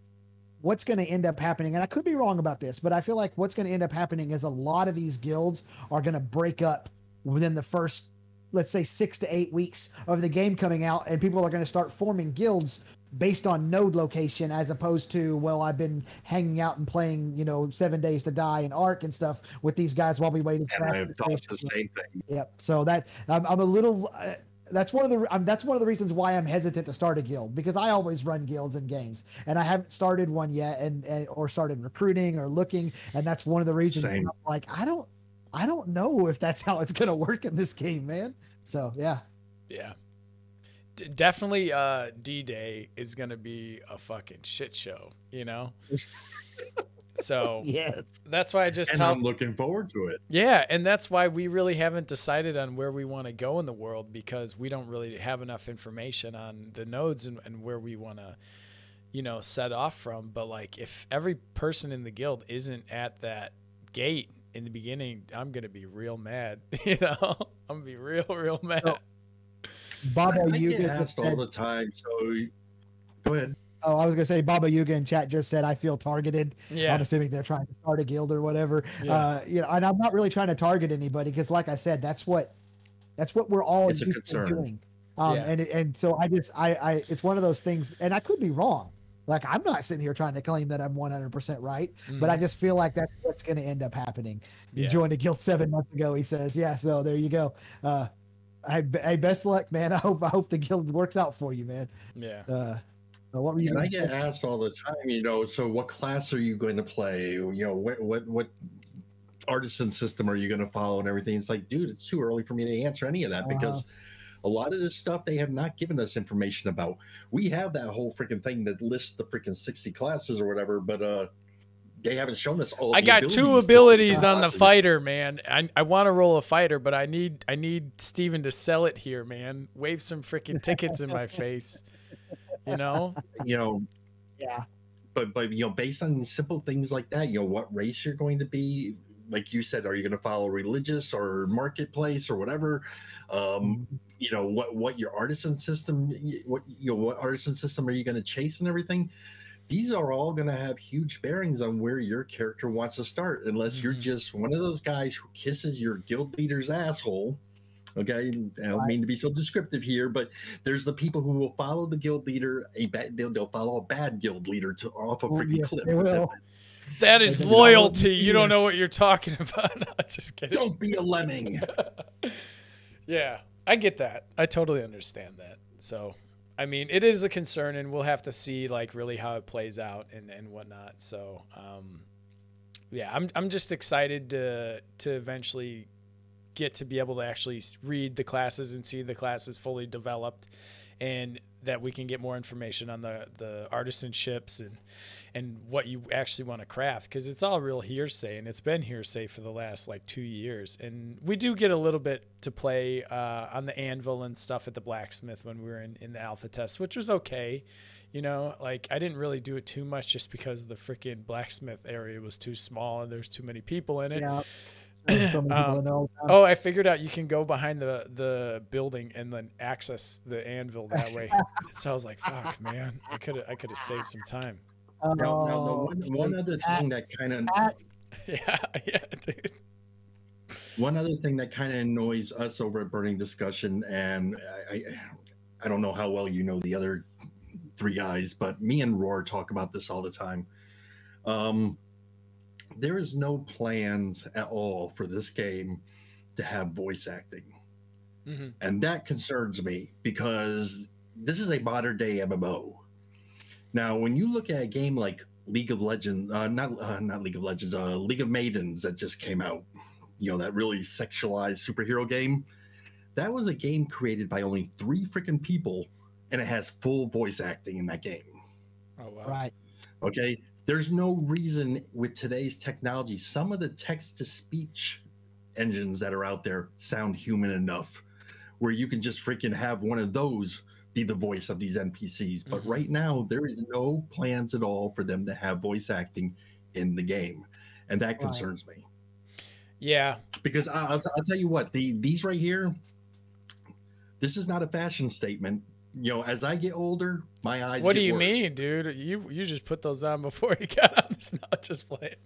what's going to end up happening, and I could be wrong about this, but I feel like what's going to end up happening is a lot of these guilds are going to break up within the first, let's say, 6 to 8 weeks of the game coming out, and people are going to start forming guilds based on node location, as opposed to, well, I've been hanging out and playing 7 Days to Die and Ark and stuff with these guys while we waited.
And I've thought the same thing.
Yep. So that I'm a little. That's one of the reasons why I'm hesitant to start a guild, because I always run guilds in games, and I haven't started one yet, or started recruiting or looking, and that's one of the reasons I'm like, I don't know if that's how it's gonna work in this game, man. So yeah.
Definitely D-Day is going to be a fucking shit show, So
yes,
that's why
I'm looking forward to it.
Yeah, and that's why we really haven't decided on where we want to go in the world, because we don't really have enough information on the nodes and where we want to, set off from. But like, if every person in the guild isn't at that gate in the beginning, I'm going to be real mad, I'm going to be real mad.
Oh. Baba
I
Yuga
get asked all the time, so go ahead.
Oh, I was gonna say Baba Yuga in chat just said I feel targeted.
Yeah.
I'm assuming they're trying to start a guild or whatever.
Yeah.
And I'm not really trying to target anybody, because, like I said, that's what we're all
It's a concern.
doing. And so I it's one of those things, and I could be wrong. Like, I'm not sitting here trying to claim that I'm 100% right, but I just feel like that's what's going to end up happening. You joined a guild 7 months ago, he says. Yeah, so there you go. Hey, best luck, man. I hope the guild works out for you, man.
Yeah.
What were you?
And I get asked all the time, so what class are you going to play? What artisan system are you going to follow and everything? It's like, dude, it's too early for me to answer any of that, because a lot of this stuff they have not given us information about. We have that whole freaking thing that lists the freaking 60 classes or whatever, but they haven't shown us all.
I got 2 abilities on the fighter, man. I want to roll a fighter, but I need Steven to sell it here, man. Wave some freaking tickets in my face,
Yeah.
But based on simple things like that, what race you're going to be, like you said, are you going to follow religious or marketplace or whatever? What your artisan system, what artisan system are you going to chase and everything? These are all going to have huge bearings on where your character wants to start, unless you're just one of those guys who kisses your guild leader's asshole. Okay, I don't mean to be so descriptive here, but there's the people who will follow the guild leader. They'll follow a bad guild leader off a freaking cliff.
They will.
That is loyalty. You don't know what you're talking about. No, just kidding.
Don't be a lemming.
Yeah, I get that. I totally understand that. So, I mean, it is a concern, and we'll have to see like really how it plays out and whatnot. So, yeah, I'm just excited to eventually get to be able to actually read the classes and see the classes fully developed, and that we can get more information on the artisanships and what you actually want to craft, because it's all real hearsay, and it's been hearsay for the last like 2 years. And we do get a little bit to play on the anvil and stuff at the blacksmith when we were in the alpha test, which was okay. Like, I didn't really do it too much just because the freaking blacksmith area was too small and there's too many people in it.
Yeah. There's so many people in there all the time.
Oh, I figured out you can go behind the building and then access the anvil that way. So I was like, "Fuck, man! I could have saved some time."
Now, the
Oh,
one other thing that kind of
Yeah, yeah, dude.
one other thing that kind of annoys us over at Burning Discussion, and I don't know how well you know the other three guys, but me and Roar talk about this all the time. There is no plans at all for this game to have voice acting.
Mm-hmm.
And that concerns me because this is a modern day MMO. Now, when you look at a game like League of Legends, not League of Legends, League of Maidens that just came out, you know, that really sexualized superhero game, that was a game created by only 3 freaking people, and it has full voice acting in that game.
Oh, wow.
right.
Okay. There's no reason with today's technology, some of the text to speech engines that are out there sound human enough where you can just freaking have one of those be the voice of these NPCs. But right now, there is no plans at all for them to have voice acting in the game. And that concerns me.
Yeah.
Because I'll tell you what, these right here, this is not a fashion statement. You know, as I get older, my eyes.
What
get
do you
worse.
mean, dude? You just put those on before you got on this. Not just play it.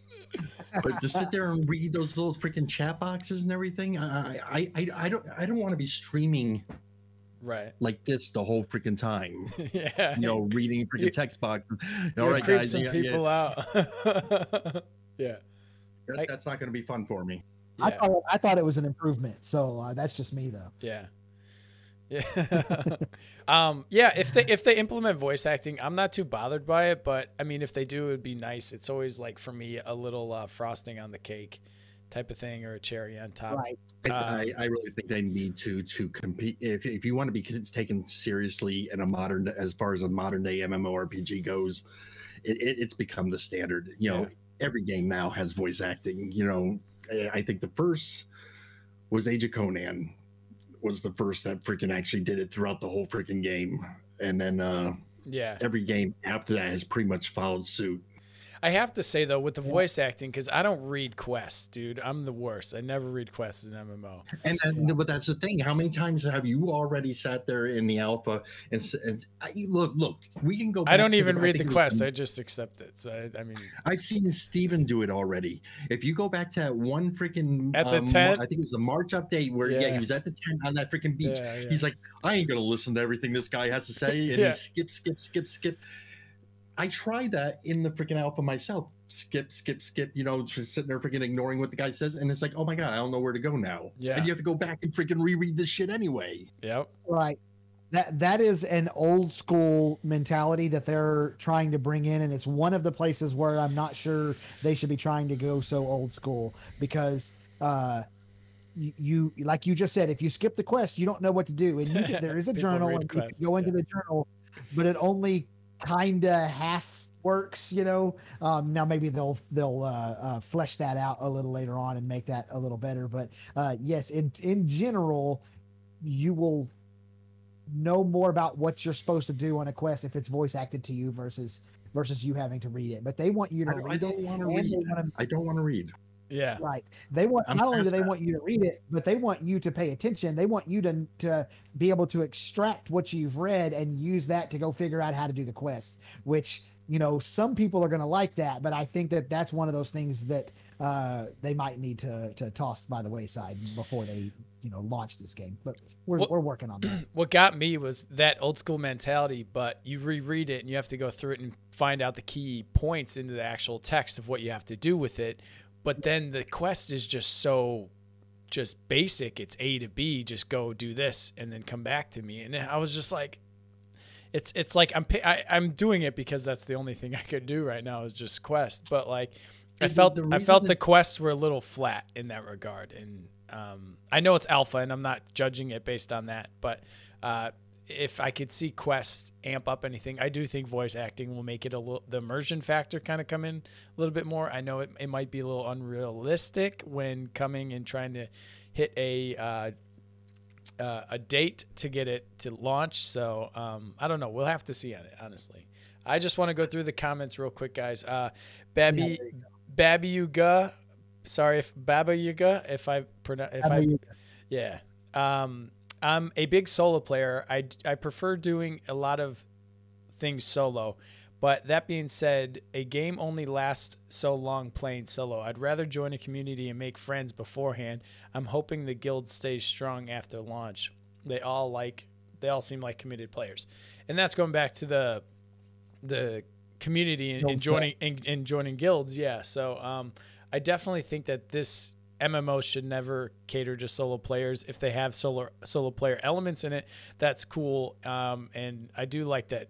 But to sit there and read those little freaking chat boxes and everything, I don't want to be streaming
right
like this the whole freaking time.
Yeah.
You know, reading freaking text boxes. All right,
creep
guys.
some people out. Yeah.
That's not going to be fun for me.
Yeah.
I thought it was an improvement. So that's just me though.
Yeah. Yeah. Yeah, if they implement voice acting, I'm not too bothered by it, but I mean if they do, it'd be nice. It's always like for me a little frosting on the cake type of thing or a cherry on top.
Right.
I really think they need to compete if you want to be taken seriously in as far as a modern day MMORPG goes. It's become the standard. You know, every game now has voice acting. You know, I think the first was Age of Conan. Was the first that freaking actually did it throughout the whole freaking game, and then every game after that has pretty much followed suit.
I have to say though, with the voice acting, because I don't read quests, dude. I'm the worst. I never read quests in MMO.
But that's the thing. How many times have you already sat there in the alpha and look? We can go.
I don't even read the quest. I just accept it. So I mean, I've
seen Steven do it already. If you go back to that one freaking
at the tent,
I think it was the March update where he was at the tent on that freaking beach. He's like, I ain't gonna listen to everything this guy has to say, and he skip. I tried that in the freaking alpha myself. Skip, you know, just sitting there freaking ignoring what the guy says. And it's like, oh my God, I don't know where to go now.
Yeah.
And you have to go back and freaking reread this shit anyway.
Yep.
Right. That is an old school mentality that they're trying to bring in. And it's one of the places where I'm not sure they should be trying to go so old school because, you like you just said, if you skip the quest, you don't know what to do. And there is a journal and you can go into the journal, but it only kind of half works, you know. Now maybe they'll flesh that out a little later on and make that a little better. But yes, in general, you will know more about what you're supposed to do on a quest if it's voice acted to you versus you having to read it. But they want you to read it.
I don't want to read.
Yeah.
Right. They want not only do they want you to read it, but they want you to pay attention. They want you to be able to extract what you've read and use that to go figure out how to do the quest, which, you know, some people are going to like that, but I think that that's one of those things that they might need to toss by the wayside before they, you know, launch this game. But we're working on that.
What got me was that old school mentality, but you reread it and you have to go through it and find out the key points into the actual text of what you have to do with it. But then the quest is just basic. It's A to B. Just go do this and then come back to me. And I was just like, it's like I'm doing it because that's the only thing I could do right now is just quest. But like, I felt the quests were a little flat in that regard. And I know it's alpha, and I'm not judging it based on that. But if I could see quests amp up anything, I do think voice acting will make it the immersion factor kind of come in a little bit more. I know it might be a little unrealistic when coming and trying to hit a date to get it to launch. So I don't know. We'll have to see on it, honestly. I just want to go through the comments real quick, guys. Babiuga sorry if Baba Yaga, if I pronounce, if I, yeah. I'm a big solo player. I prefer doing a lot of things solo. But that being said, a game only lasts so long playing solo. I'd rather join a community and make friends beforehand. I'm hoping the guild stays strong after launch. They all seem like committed players. And that's going back to the community and joining guilds. Yeah. So I definitely think that this MMO should never cater to solo players. If they have solo player elements in it, that's cool. And I do like that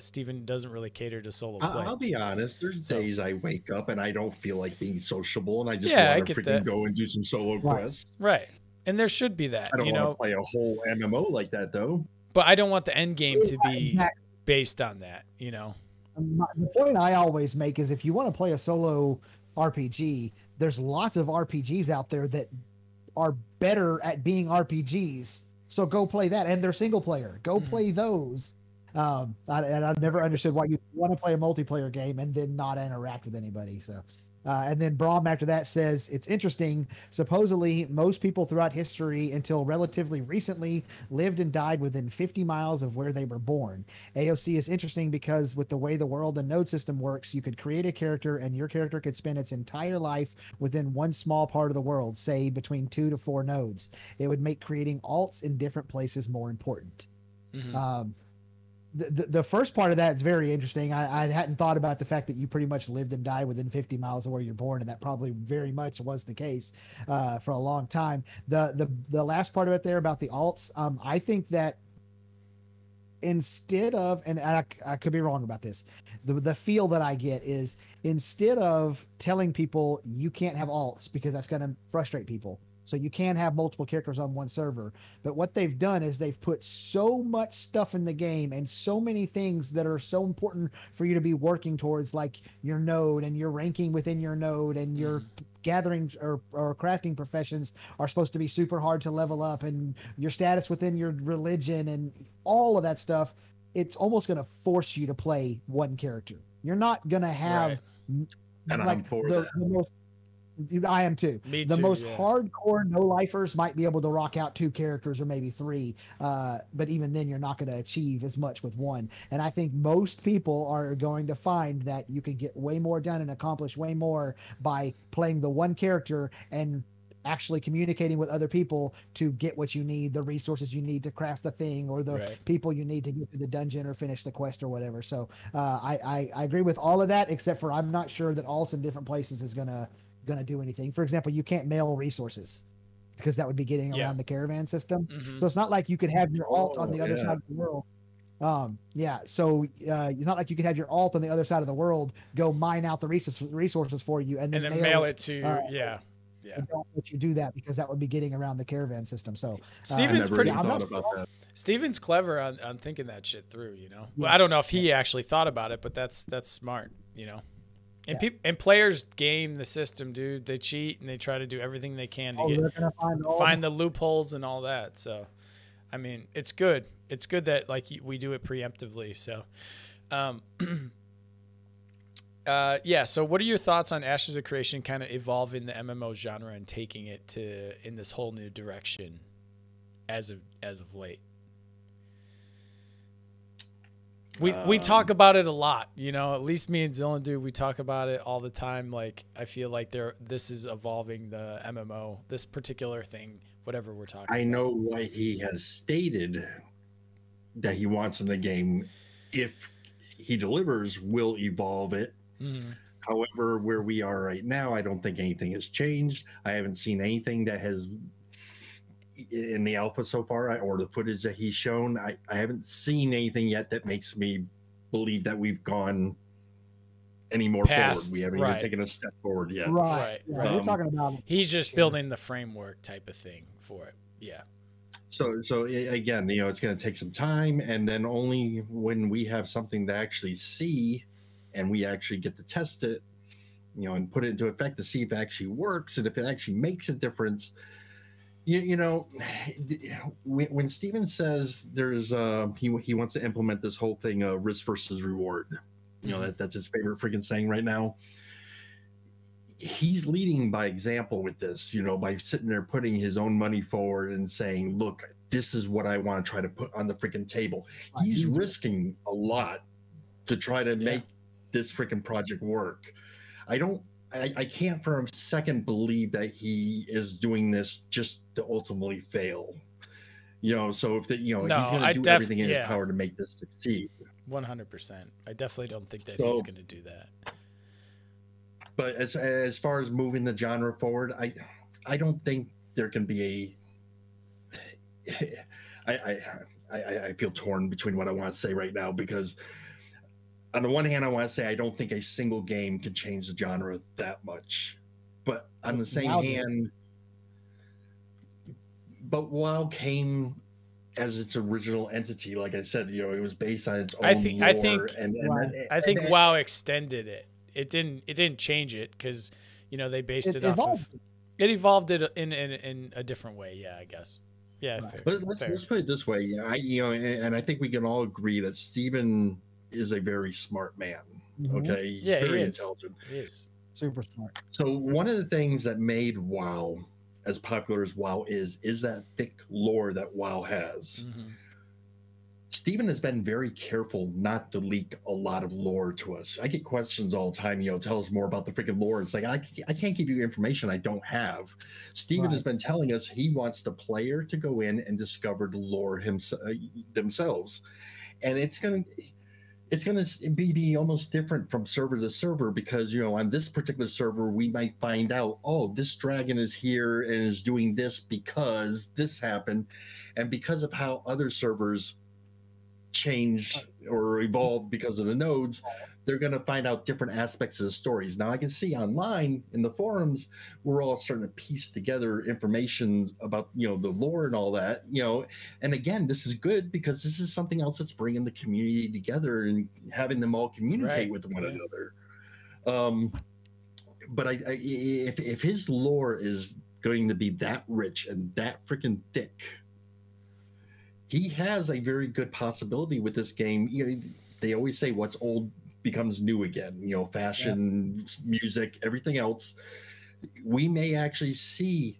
Steven doesn't really cater to solo play.
I'll be honest. There's days I wake up and I don't feel like being sociable, and I just want to freaking go and do some solo quests.
Right. And there should be that.
I don't want to play a whole MMO like that, though.
But I don't want the end game to be based on that.
The point I always make is if you want to play a solo RPG, there's lots of RPGs out there that are better at being RPGs. So go play that, and they're single player. Go play those. And I've never understood why you want to play a multiplayer game and then not interact with anybody. So, and then Braum after that says, it's interesting. Supposedly most people throughout history until relatively recently lived and died within 50 miles of where they were born. AOC is interesting because with the way the world and node system works, you could create a character and your character could spend its entire life within one small part of the world, say between 2 to 4 nodes. It would make creating alts in different places more important. The first part of that is very interesting. I hadn't thought about the fact that you pretty much lived and died within 50 miles of where you're born, and that probably very much was the case for a long time. The last part of it there about the alts, I think that instead of, and I could be wrong about this, the feel that I get is instead of telling people you can't have alts because that's going to frustrate people, so you can have multiple characters on one server. But what they've done is they've put so much stuff in the game and so many things that are so important for you to be working towards, like your node and your ranking within your node and your gathering or crafting professions are supposed to be super hard to level up, and your status within your religion and all of that stuff. It's almost going to force you to play one character. You're not going to have
and I'm for
the most, I am too. The most hardcore no-lifers might be able to rock out 2 characters or maybe 3, but even then you're not going to achieve as much with one. And I think most people are going to find that you can get way more done and accomplish way more by playing the one character and actually communicating with other people to get what you need, the resources you need to craft the thing, or the people you need to get to the dungeon or finish the quest or whatever. So I agree with all of that, except for I'm not sure that alts in different places is gonna do anything. For example, you can't mail resources because that would be getting around the caravan system. So it's not like you could have your alt on the other side of the world. So it's not like you could have your alt on the other side of the world go mine out the resources for you and then
mail it to
I don't let you do that because that would be getting around the caravan system. So
Steven's Steven's clever on thinking that shit through, Well, I don't know if he actually thought about it, but that's smart, And and players game the system, dude. They cheat and they try to do everything they can to find the loopholes and all that. So, I mean, it's good. It's good that we do it preemptively. So, So what are your thoughts on Ashes of Creation kind of evolving the MMO genre and taking it in this whole new direction as of late? We talk about it a lot, at least me and Zillan do. We talk about it all the time. Like, I feel like this is evolving the MMO, this particular thing, whatever we're talking about.
I know what he has stated that he wants in the game. If he delivers, will evolve it. However, where we are right now, I don't think anything has changed. I haven't seen anything that has in the alpha so far, or the footage that he's shown. I haven't seen anything yet that makes me believe that we've gone any more forward. We haven't even taken a step forward yet.
Right. You're talking about
he's just building the framework type of thing for it. Yeah.
So again, it's going to take some time, and then only when we have something to actually see and we actually get to test it, and put it into effect to see if it actually works and if it actually makes a difference. When Steven says there's he wants to implement this whole thing of risk versus reward, that's his favorite freaking saying right now. he's leading by example with this, you know, by sitting there putting his own money forward and saying, look, this is what I want to try to put on the freaking table. He's risking a lot to try to make this freaking project work. I can't for a second believe that he is doing this just to ultimately fail. You know, so if he's going to do everything in his power to make this succeed.
100%. I definitely don't think that he's going to do that.
But as far as moving the genre forward, I don't think there can be I feel torn between what I want to say right now, because on the one hand, I want to say I don't think a single game can change the genre that much. But on the same hand, but WoW came as its original entity. Like I said, you know, it was based on its own lore.
I think WoW extended it. It didn't change it because, you know, they based it off of. It evolved it in a different way. Yeah, I guess. Yeah, right. Fair,
but let's put it this way. And I think we can all agree that Steven is a very smart man. Okay, he's very intelligent.
He is
super smart.
So one of the things that made WoW as popular as WoW is that thick lore that WoW has. Steven has been very careful not to leak a lot of lore to us. I get questions all the time, you know, tell us more about the freaking lore. It's like, I can't give you information I don't have. Steven has been telling us he wants the player to go in and discover the lore themselves. And it's going to be almost different from server to server, because, you know, on this particular server, we might find out, oh, this dragon is here and is doing this because this happened. And because of how other servers changed or evolved because of the nodes, they're going to find out different aspects of the stories. Now I can see online in the forums, we're all starting to piece together information about, you know, the lore and all that, you know, and again, this is good because this is something else that's bringing the community together and having them all communicate with one another. But if his lore is going to be that rich and that freaking thick, he has a very good possibility with this game. You know, they always say what's old becomes new again. You know, fashion, music, everything else. We may actually see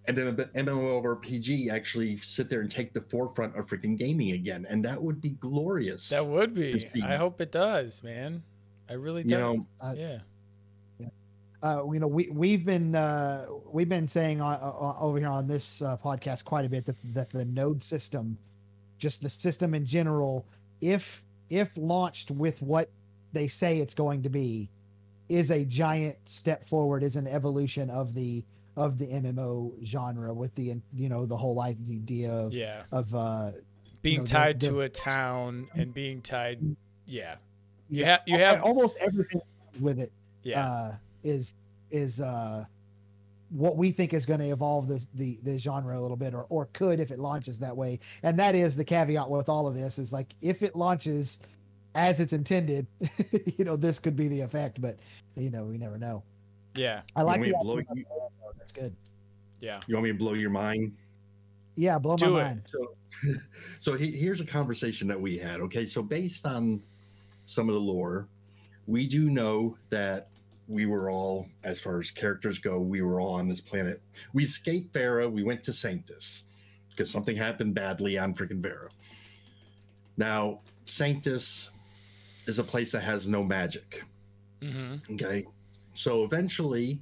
an MMORPG actually sit there and take the forefront of freaking gaming again, and that would be glorious.
That would be. I hope it does, man. I really do.
You know,
you know, we've been saying over here on this podcast quite a bit that the node system, just the system in general, if launched with what they say it's going to be, is a giant step forward, is an evolution of the MMO genre, with the, you know, the whole idea of
being tied to a town and being tied. You have
almost everything with it. Is what we think is going to evolve the genre a little bit, or could, if it launches that way. And that is the caveat with all of this, is like, if it launches as it's intended, you know, this could be the effect, but, you know, we never know.
Yeah.
I like that's good.
Yeah.
You want me to blow your mind?
Yeah, blow my mind.
So here's a conversation that we had. Okay, so based on some of the lore, we do know that we were all, as far as characters go, we were all on this planet. We escaped Vera. We went to Sanctus because something happened badly on freaking Vera. Now, Sanctus is a place that has no magic. Okay, so eventually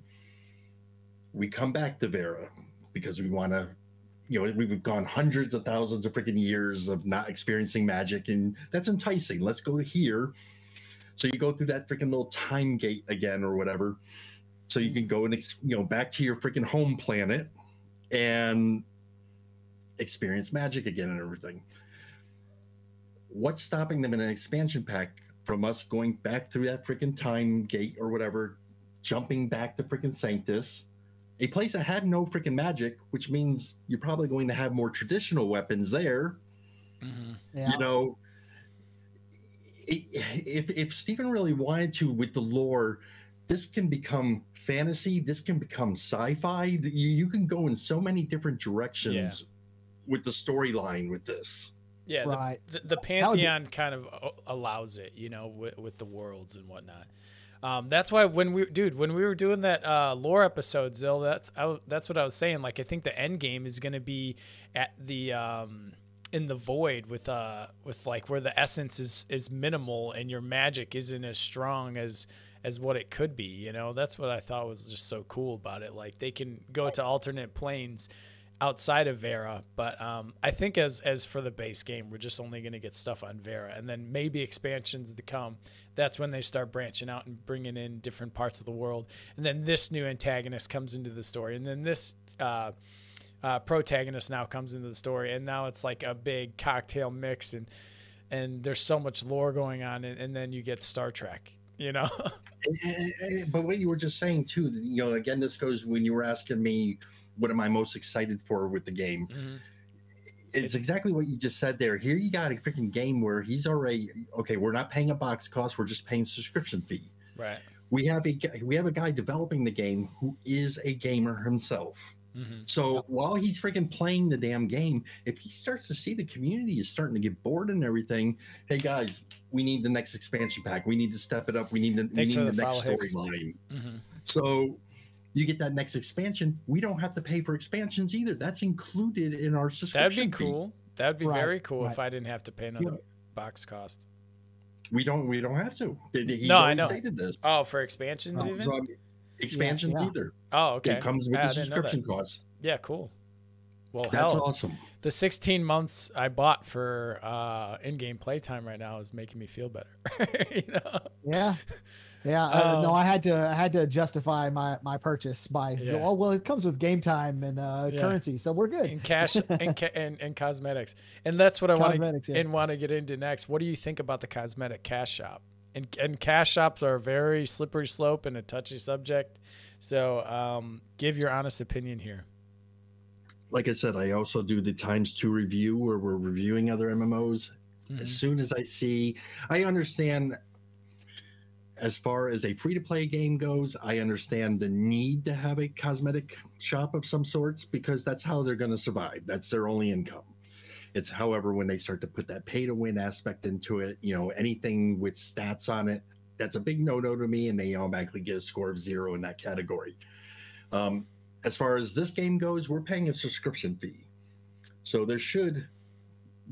we come back to Vera because we want to, you know, we've gone hundreds of thousands of freaking years of not experiencing magic, and that's enticing. Let's go to here. So you go through that freaking little time gate again or whatever, so you can go and, you know, back to your freaking home planet and experience magic again and everything. What's stopping them in an expansion pack from us going back through that freaking time gate or whatever, jumping back to freaking Sanctus, a place that had no freaking magic, which means you're probably going to have more traditional weapons there. You know, if Steven really wanted to, with the lore, this can become fantasy, this can become sci-fi. You can go in so many different directions with the storyline with this.
Yeah,
right.
The Pantheon kind of allows it, you know, with the worlds and whatnot. That's why when we were doing that lore episode, Zill, that's what I was saying. Like, I think the end game is going to be at the in the void with like where the essence is minimal and your magic isn't as strong as what it could be. You know, that's what I thought was just so cool about it. Like, they can go to alternate planes outside of Vera, but I think as for the base game, we're just only going to get stuff on Vera, and then maybe expansions to come. That's when they start branching out and bringing in different parts of the world, and then this new antagonist comes into the story, and then this protagonist now comes into the story, and now it's like a big cocktail mix, and there's so much lore going on, and then you get Star Trek, you know.
But what you were just saying too, you know, again, this goes when you were asking me what am I most excited for with the game.
Mm-hmm.
It's exactly what you just said there. Here you got a freaking game where he's already, okay, we're not paying a box cost, we're just paying subscription fee.
Right.
We have a guy developing the game who is a gamer himself.
Mm-hmm.
So while he's freaking playing the damn game, if he starts to see the community is starting to get bored and everything, hey guys, we need the next expansion pack. We need to step it up. We need the next storyline.
Mm-hmm.
So you get that next expansion. We don't have to pay for expansions either. That's included in our subscription.
That'd be cool. That'd be very cool if
right.
I didn't have to pay another box cost.
We don't have to. He's
no, I know.
Stated this.
Oh, for expansions even?
Expansions either.
Oh, okay.
It comes with the subscription cost.
Yeah, in-game playtime right now is making me feel better. You know?
No, I had to justify my purchase by oh well, it comes with game time and currency, so we're good.
And cash and cosmetics, and that's what I want to get into next. What do you think about the cosmetic cash shop? And cash shops are a very slippery slope and a touchy subject. So give your honest opinion here.
Like I said, I also do the ×2 review where we're reviewing other MMOs. Mm-hmm. As soon as I understand as far as a free-to-play game goes, I understand the need to have a cosmetic shop of some sorts because that's how they're going to survive. That's their only income. It's, however, when they start to put that pay-to-win aspect into it, you know, anything with stats on it, that's a big no-no to me, and they automatically get a score of 0 in that category. As far as this game goes, we're paying a subscription fee. So there should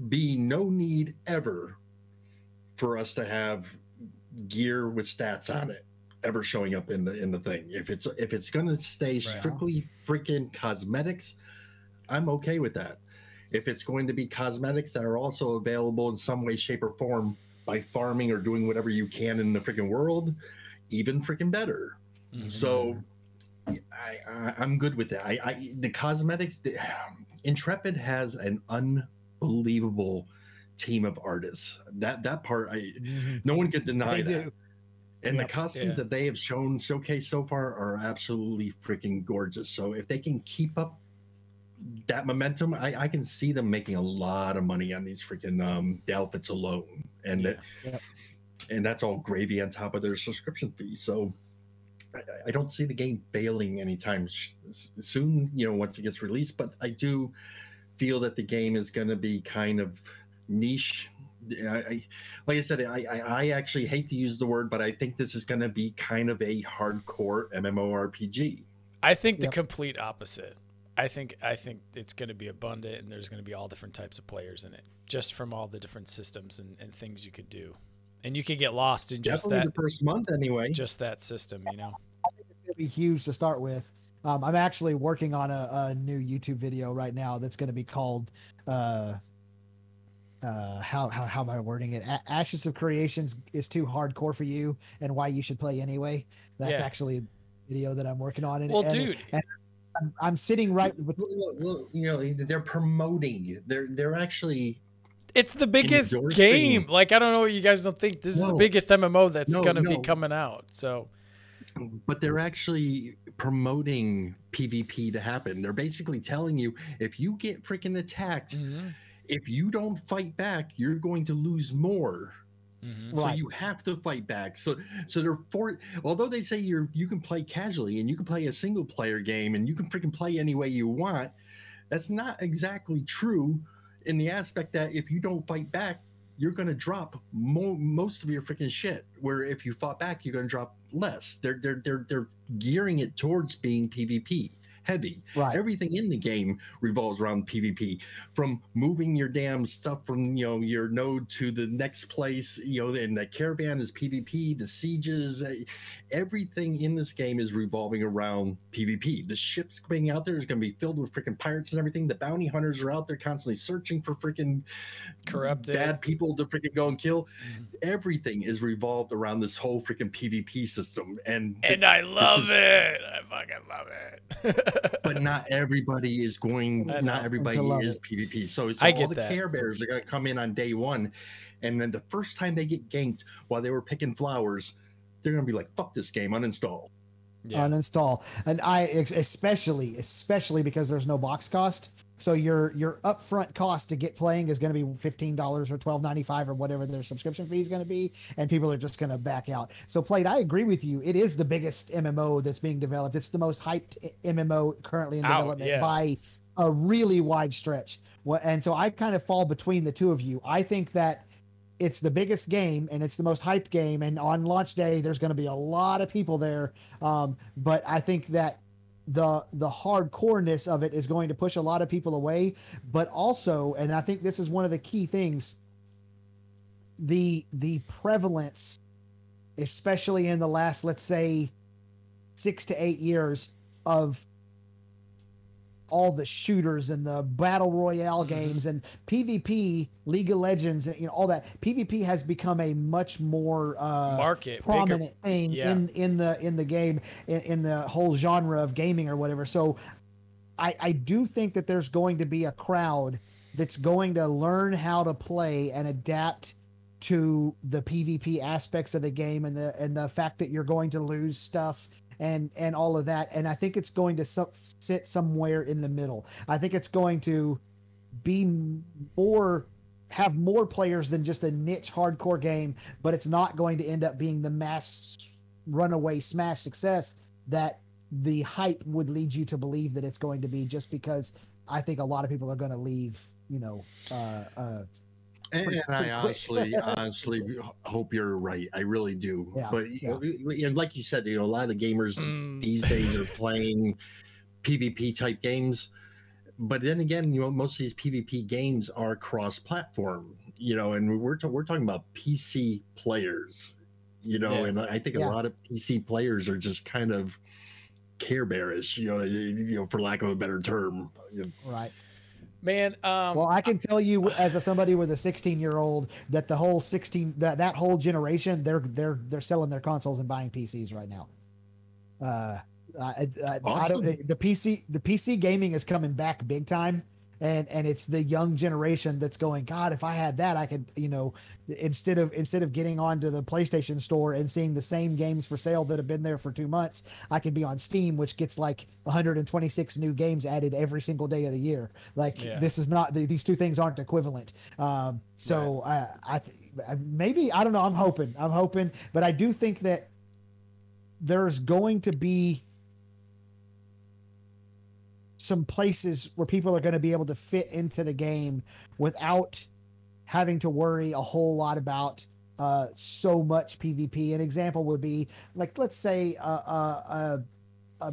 be no need ever for us to have gear with stats on it ever showing up in the thing. If it's going to stay strictly freaking cosmetics, I'm okay with that. If it's going to be cosmetics that are also available in some way, shape, or form by farming or doing whatever you can in the freaking world, even freaking better. Mm-hmm. So I'm good with that. The cosmetics, Intrepid has an unbelievable team of artists. That part, no one can deny that. And the costumes that they have showcased so far are absolutely freaking gorgeous. So if they can keep up that momentum, I can see them making a lot of money on these freaking the outfits alone, and and that's all gravy on top of their subscription fee. So I don't see the game failing anytime soon, you know, once it gets released. But I do feel that the game is going to be kind of niche. Like I said, I actually hate to use the word, but I think this is going to be kind of a hardcore MMORPG.
I think the complete opposite. I think it's going to be abundant, and there's going to be all different types of players in it, just from all the different systems and things you could do. And you could get lost in just
definitely the first month anyway.
Just that system, you know.
I think it's going to be huge to start with. I'm actually working on a new YouTube video right now that's going to be called how am I wording it? Ashes of Creations is too hardcore for you, and why you should play anyway. That's actually a video that I'm working on. And I'm sitting right with.
Well, you know, they're promoting. They're actually.
It's the biggest game. Like, I don't know what you guys don't think. This is the biggest MMO that's going to be coming out. So,
but they're actually promoting PvP to happen. They're basically telling you if you get freaking attacked, if you don't fight back, you're going to lose more. So you have to fight back. So they're although they say you can play casually and you can play a single player game and you can freaking play any way you want, that's not exactly true in the aspect that if you don't fight back, you're going to drop most of your freaking shit. Where if you fought back, you're going to drop less. They're gearing it towards being PvP heavy.
Right.
Everything in the game revolves around PvP, from moving your damn stuff from, you know, your node to the next place, you know, and the caravan is PvP, the sieges, everything in this game is revolving around PvP. The ships being out there is going to be filled with freaking pirates and everything. The bounty hunters are out there constantly searching for freaking
corrupted
bad people to freaking go and kill. Everything is revolved around this whole freaking PvP system, and
I love it. I fucking love it.
But not everybody is going. Not everybody is PvP. So all the Care Bears are going to come in on day one, and then the first time they get ganked while they were picking flowers, they're going to be like, "Fuck this game, uninstall."
Yeah. Uninstall. And especially because there's no box cost. So your upfront cost to get playing is going to be $15 or $12.95 or whatever their subscription fee is going to be, and people are just going to back out. So Plate, I agree with you. It is the biggest MMO that's being developed. It's the most hyped MMO currently in development by a really wide stretch. And so I kind of fall between the two of you. I think that it's the biggest game and it's the most hyped game, and on launch day there's going to be a lot of people there. But I think that the hardcoreness of it is going to push a lot of people away, but also, and I think this is one of the key things, the prevalence, especially in the last, let's say 6 to 8 years, of all the shooters and the battle royale games and PvP, League of Legends, and all that. PvP has become a much more prominent thing in the game, in the whole genre of gaming or whatever. So I do think that there's going to be a crowd that's going to learn how to play and adapt to the PvP aspects of the game, and the fact that you're going to lose stuff and all of that. And I think it's going to sit somewhere in the middle. I think it's going to have more players than just a niche hardcore game, but it's not going to end up being the mass runaway smash success that the hype would lead you to believe that it's going to be, just because I think a lot of people are going to leave,
and I honestly hope you're right. I really do.
Yeah,
but like you said, a lot of the gamers these days are playing PvP type games. But then again, most of these PvP games are cross-platform. And we're talking about PC players. And I think a lot of PC players are just kind of Care Bearish. For lack of a better term.
Right.
Man,
well, I can tell you as somebody with a 16-year-old that the whole that whole generation, they're selling their consoles and buying PCs right now.
Awesome.
The PC gaming is coming back big time, and it's the young generation that's going, God, if I had that, I could, instead of getting onto the PlayStation store and seeing the same games for sale that have been there for 2 months, I could be on Steam, which gets like 126 new games added every single day of the year. This is not, these two things aren't equivalent. So maybe, I don't know. I'm hoping, but I do think that there's going to be some places where people are going to be able to fit into the game without having to worry a whole lot about so much PvP. An example would be, like, let's say a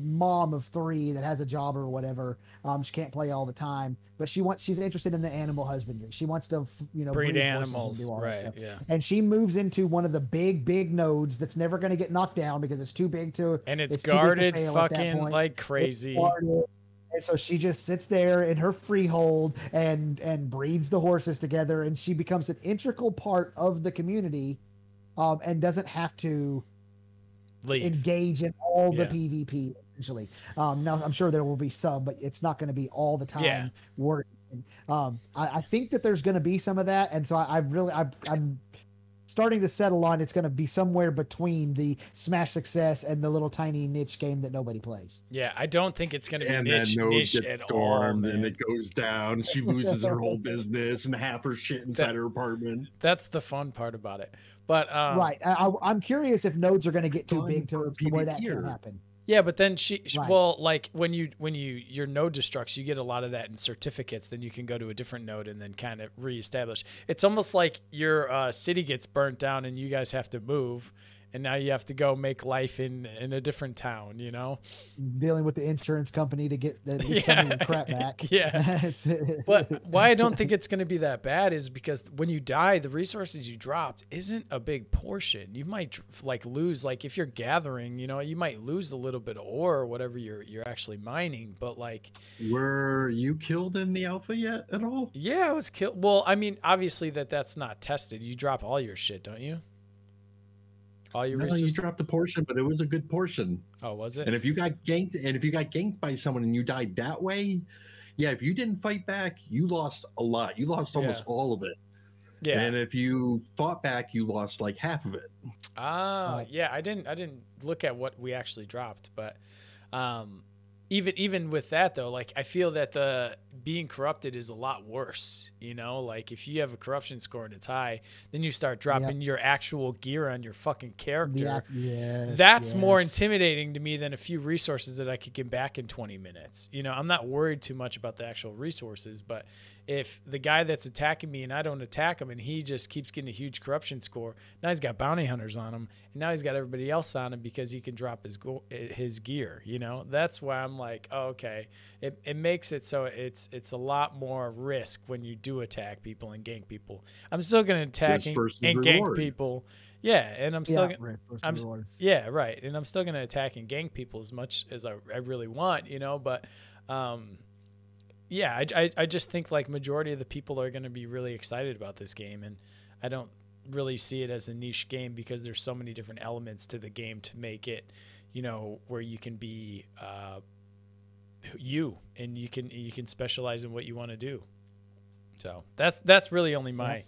mom of 3 that has a job or whatever. She can't play all the time, but she's interested in the animal husbandry. She wants to,
breed animals,
and do all
right?
that stuff.
Yeah.
And she moves into one of the big nodes that's never going to get knocked down because it's too big to,
and it's guarded fucking like crazy.
And so she just sits there in her freehold and breeds the horses together, and she becomes an integral part of the community, and doesn't have to engage in all the PvP essentially. Now I'm sure there will be some, but it's not going to be all the time working. I think that there's going to be some of that, and so I'm starting to settle on it's going to be somewhere between the smash success and the little tiny niche game that nobody plays.
Yeah, I don't think it's going to be niche
gets stormed and it goes down. She loses her whole business and half her shit inside her apartment.
That's the fun part about it. But
right, I'm curious if nodes are going to get too big to where that can happen.
Yeah, but then
Right.
well, like when your node destructs, you get a lot of that in certificates. Then you can go to a different node and then kind of reestablish. It's almost like your city gets burnt down and you guys have to move, and now you have to go make life in a different town. You know?
Dealing with the insurance company to get some of your crap back.
Yeah. But why I don't think it's going to be that bad is because when you die, the resources you dropped isn't a big portion. You might like lose, like if you're gathering, you know, you might lose a little bit of ore or whatever you're actually mining. But like,
were you killed in the alpha yet at all?
yeah, I was killed. Well, I mean, obviously that's not tested. You drop all your shit, don't you? All your resources?
You dropped a portion, but it was a good portion.
Oh, was it?
And if you got ganked by someone and you died that way, yeah, if you didn't fight back, you lost a lot. You lost almost all of it.
Yeah.
And if you fought back, you lost like half of it.
Yeah, I didn't look at what we actually dropped, but even with that though, like I feel that the being corrupted is a lot worse, you know, like if you have a corruption score and it's high, then you start dropping your actual gear on your fucking character. That's more intimidating to me than a few resources that I could get back in 20 minutes. You know, I'm not worried too much about the actual resources, but if the guy that's attacking me and I don't attack him and he just keeps getting a huge corruption score, now he's got bounty hunters on him and now he's got everybody else on him because he can drop his gear, you know? That's why I'm like, oh, okay. It makes it so it's a lot more risk when you do attack people and gank people. I'm still going to attack and gank people. Yeah, and I'm still right. And I'm still going to attack and gank people as much as I really want, you know, but yeah, I just think like majority of the people are going to be really excited about this game, and I don't really see it as a niche game because there's so many different elements to the game to make it, you know, where you can be you and you can specialize in what you want to do. So that's really only my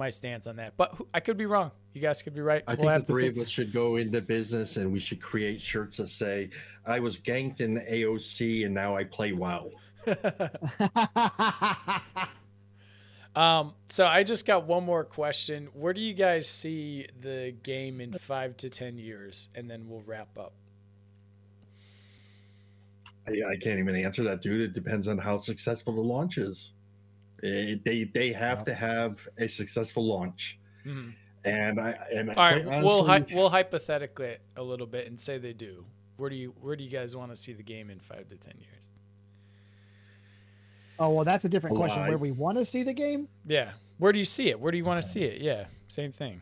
stance on that. But I could be wrong. You guys could be right.
I think the three of us should go into business and we should create shirts that say, "I was ganked in AOC and now I play WoW."
So I just got one more question. Where do you guys see the game in 5 to 10 years? And then we'll wrap up.
I can't even answer that, dude. It depends on how successful the launch is. They have to have a successful launch.
Mm-hmm.
And all
right, honestly, we'll hypothetically it a little bit and say they do. Where do you guys want to see the game in 5 to 10 years?
Oh, well, that's a different question. Where we want to see the game?
Yeah. Where do you see it? Where do you want to see it? Yeah, same thing.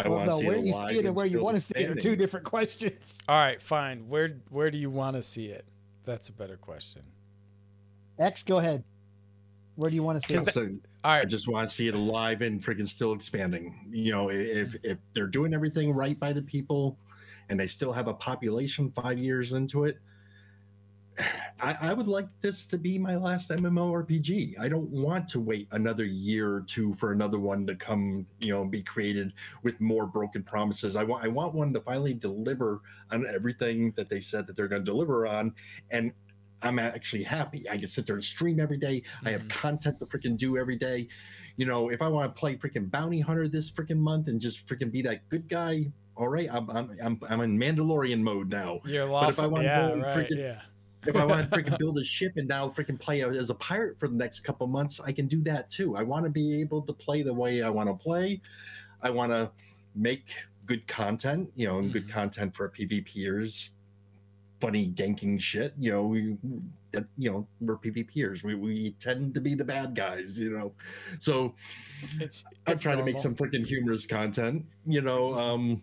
Where you see it and where you want to see it are two different questions.
All right, fine. Where do you want to see it? That's a better question.
X, go ahead. Where do you want to see it?
All right. I just want to see it alive and freaking still expanding. You know, if they're doing everything right by the people and they still have a population 5 years into it, I would like this to be my last MMORPG. I don't want to wait another year or two for another one to come, you know, be created with more broken promises. I want one to finally deliver on everything that they said that they're going to deliver on, and I'm actually happy. I can sit there and stream every day. I have content to freaking do every day. You know, if I want to play freaking Bounty Hunter this freaking month and just freaking be that good guy, all right, I'm in Mandalorian mode now.
You're lawful. But if I want
if I want to freaking build a ship and now freaking play as a pirate for the next couple months, I can do that too. I want to be able to play the way I want to play. I want to make good content, you know, and good content for PvPers. Funny ganking shit, you know. We're PvPers. We tend to be the bad guys, you know. So I'm trying to make some freaking humorous content, you know.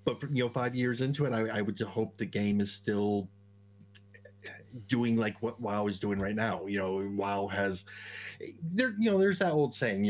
But 5 years into it, I would just hope the game is still doing like what WoW is doing right now. You know, WoW has there's that old saying,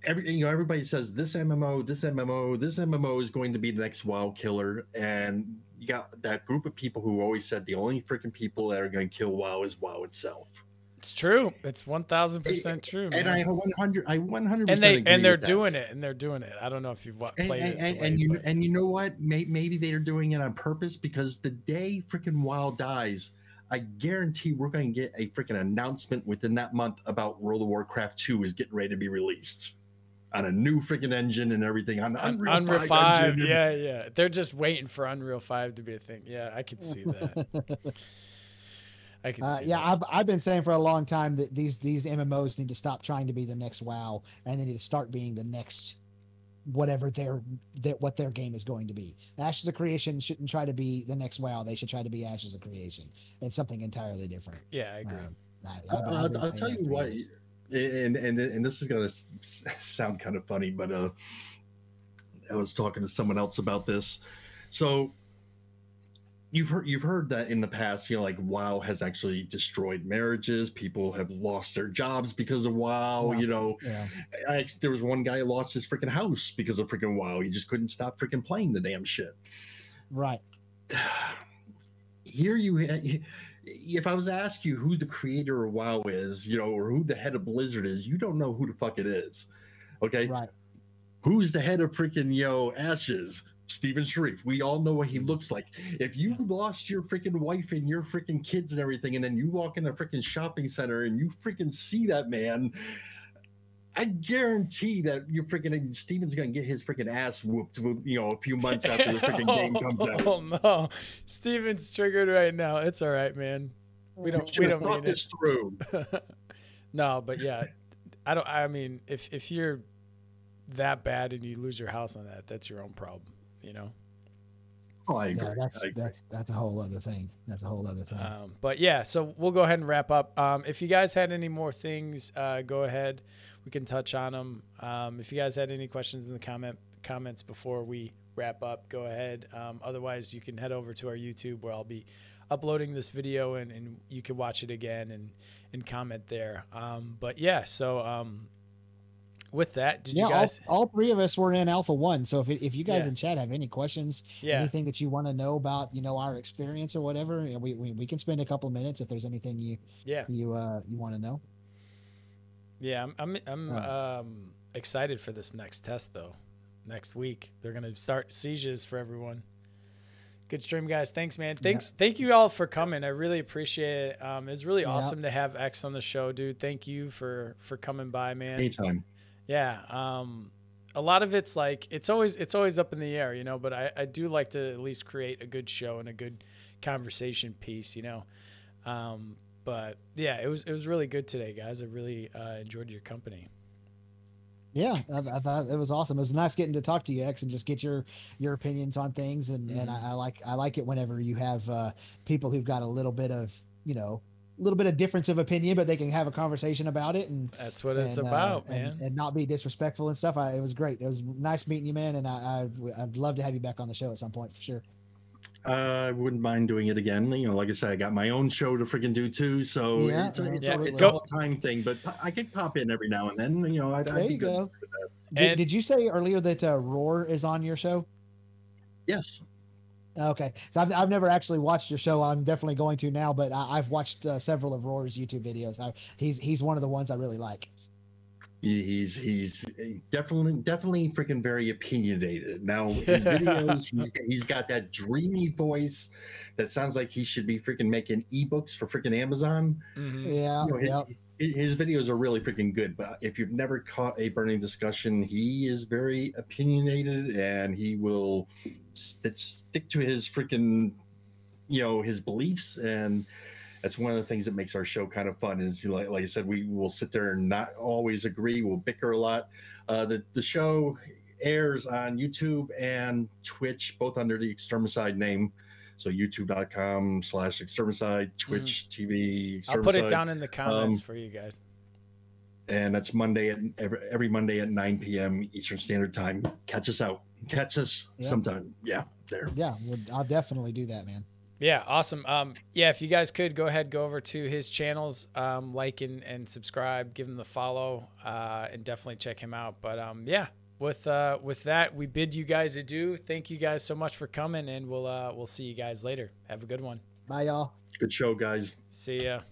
everybody says this MMO is going to be the next WoW killer, and you got that group of people who always said the only freaking people that are going to kill WoW is WoW itself.
It's true. It's 1,000% true, man.
And I 100%
and they're doing it. I don't know if you've played it.
And you know what? Maybe they are doing it on purpose, because the day freaking WoW dies, I guarantee we're going to get a freaking announcement within that month about World of Warcraft 2 is getting ready to be released. on a new freaking engine and everything on the Unreal 5
5.
engine.
Yeah, yeah. They're just waiting for Unreal 5 to be a thing. Yeah, I could see that. I can see
yeah,
that.
I've been saying for a long time that these MMOs need to stop trying to be the next WoW, and they need to start being the next whatever what their game is going to be. Ashes of Creation shouldn't try to be the next WoW. They should try to be Ashes of Creation. It's something entirely different.
Yeah, I agree.
I'll tell you what, and this is gonna sound kind of funny, but I was talking to someone else about this. So you've heard that in the past, you know, like WoW has actually destroyed marriages. People have lost their jobs because of WoW.
Yeah.
You know,
Yeah.
there was one guy who lost his freaking house because of freaking WoW. He just couldn't stop freaking playing the damn shit.
Right.
Here if I was to ask you who the creator of WoW is, you know, or who the head of Blizzard is, you don't know who the fuck it is. Okay.
Right.
Who's the head of freaking, you know, Ashes? Steven Sharif. We all know what he looks like. If you lost your freaking wife and your freaking kids and everything, and then you walk in a freaking shopping center and you freaking see that man, I guarantee that you're freaking Steven's gonna get his freaking ass whooped, you know, a few months after the freaking game comes out.
Oh no, Steven's triggered right now. It's all right, man. We don't
thought this through.
No, but yeah, I mean, if you're that bad and you lose your house on that, that's your own problem, you know.
Oh, I agree.
Yeah, that's a whole other thing. That's a whole other thing.
But yeah, so we'll go ahead and wrap up. If you guys had any more things, go ahead. We can touch on them. If you guys had any questions in the comments before we wrap up, go ahead. Otherwise, you can head over to our YouTube where I'll be uploading this video and you can watch it again and comment there. But yeah, so with that, did you guys?
All three of us were in Alpha 1. So if you guys in chat have any questions, anything that you want to know about, you know, our experience or whatever, you know, we can spend a couple of minutes if there's anything you want to know.
Yeah, I'm excited for this next test though. Next week they're gonna start sieges for everyone. Good stream, guys. Thanks, man. Thank you all for coming. I really appreciate it. It's really awesome to have X on the show, dude. Thank you for coming by, man.
Anytime.
Yeah. A lot of it's like it's always up in the air, you know. But I do like to at least create a good show and a good conversation piece, you know. But yeah, it was really good today, guys. I really enjoyed your company.
Yeah, I thought it was awesome. It was nice getting to talk to you, X, and just get your opinions on things. And I like it whenever you have people who've got a little bit of difference of opinion, but they can have a conversation about it. And
that's what it's about, man.
And not be disrespectful and stuff. It was great. It was nice meeting you, man. And I'd love to have you back on the show at some point for sure.
I wouldn't mind doing it again. You know, like I said, I got my own show to freaking do too. So it's a whole time thing, but I can pop in every now and then. You know, I'd be good.
Did you say earlier that Roar is on your show?
Yes.
Okay. So I've never actually watched your show. I'm definitely going to now, but I've watched several of Roar's YouTube videos. He's one of the ones I really like.
He's definitely freaking very opinionated. Now his videos, he's got that dreamy voice that sounds like he should be freaking making ebooks for freaking Amazon.
Mm-hmm.
Yeah,
you know, his videos are really freaking good. But if you've never caught a burning discussion, he is very opinionated and he will stick to his freaking, you know, his beliefs. And that's one of the things that makes our show kind of fun is, like I said, we will sit there and not always agree. We'll bicker a lot. The show airs on YouTube and Twitch, both under the Extermicide name. So youtube.com/Extermicide, Twitch TV. Extermicide.
I'll put it down in the comments for you guys.
And that's every Monday at 9 p.m. Eastern Standard Time. Catch us sometime. Yeah, there.
Yeah, I'll definitely do that, man.
Yeah, awesome. Yeah, if you guys could go over to his channels, like and subscribe, give him the follow, and definitely check him out. But yeah, with that, we bid you guys adieu. Thank you guys so much for coming, and we'll see you guys later. Have a good one.
Bye, y'all.
Good show, guys.
See ya.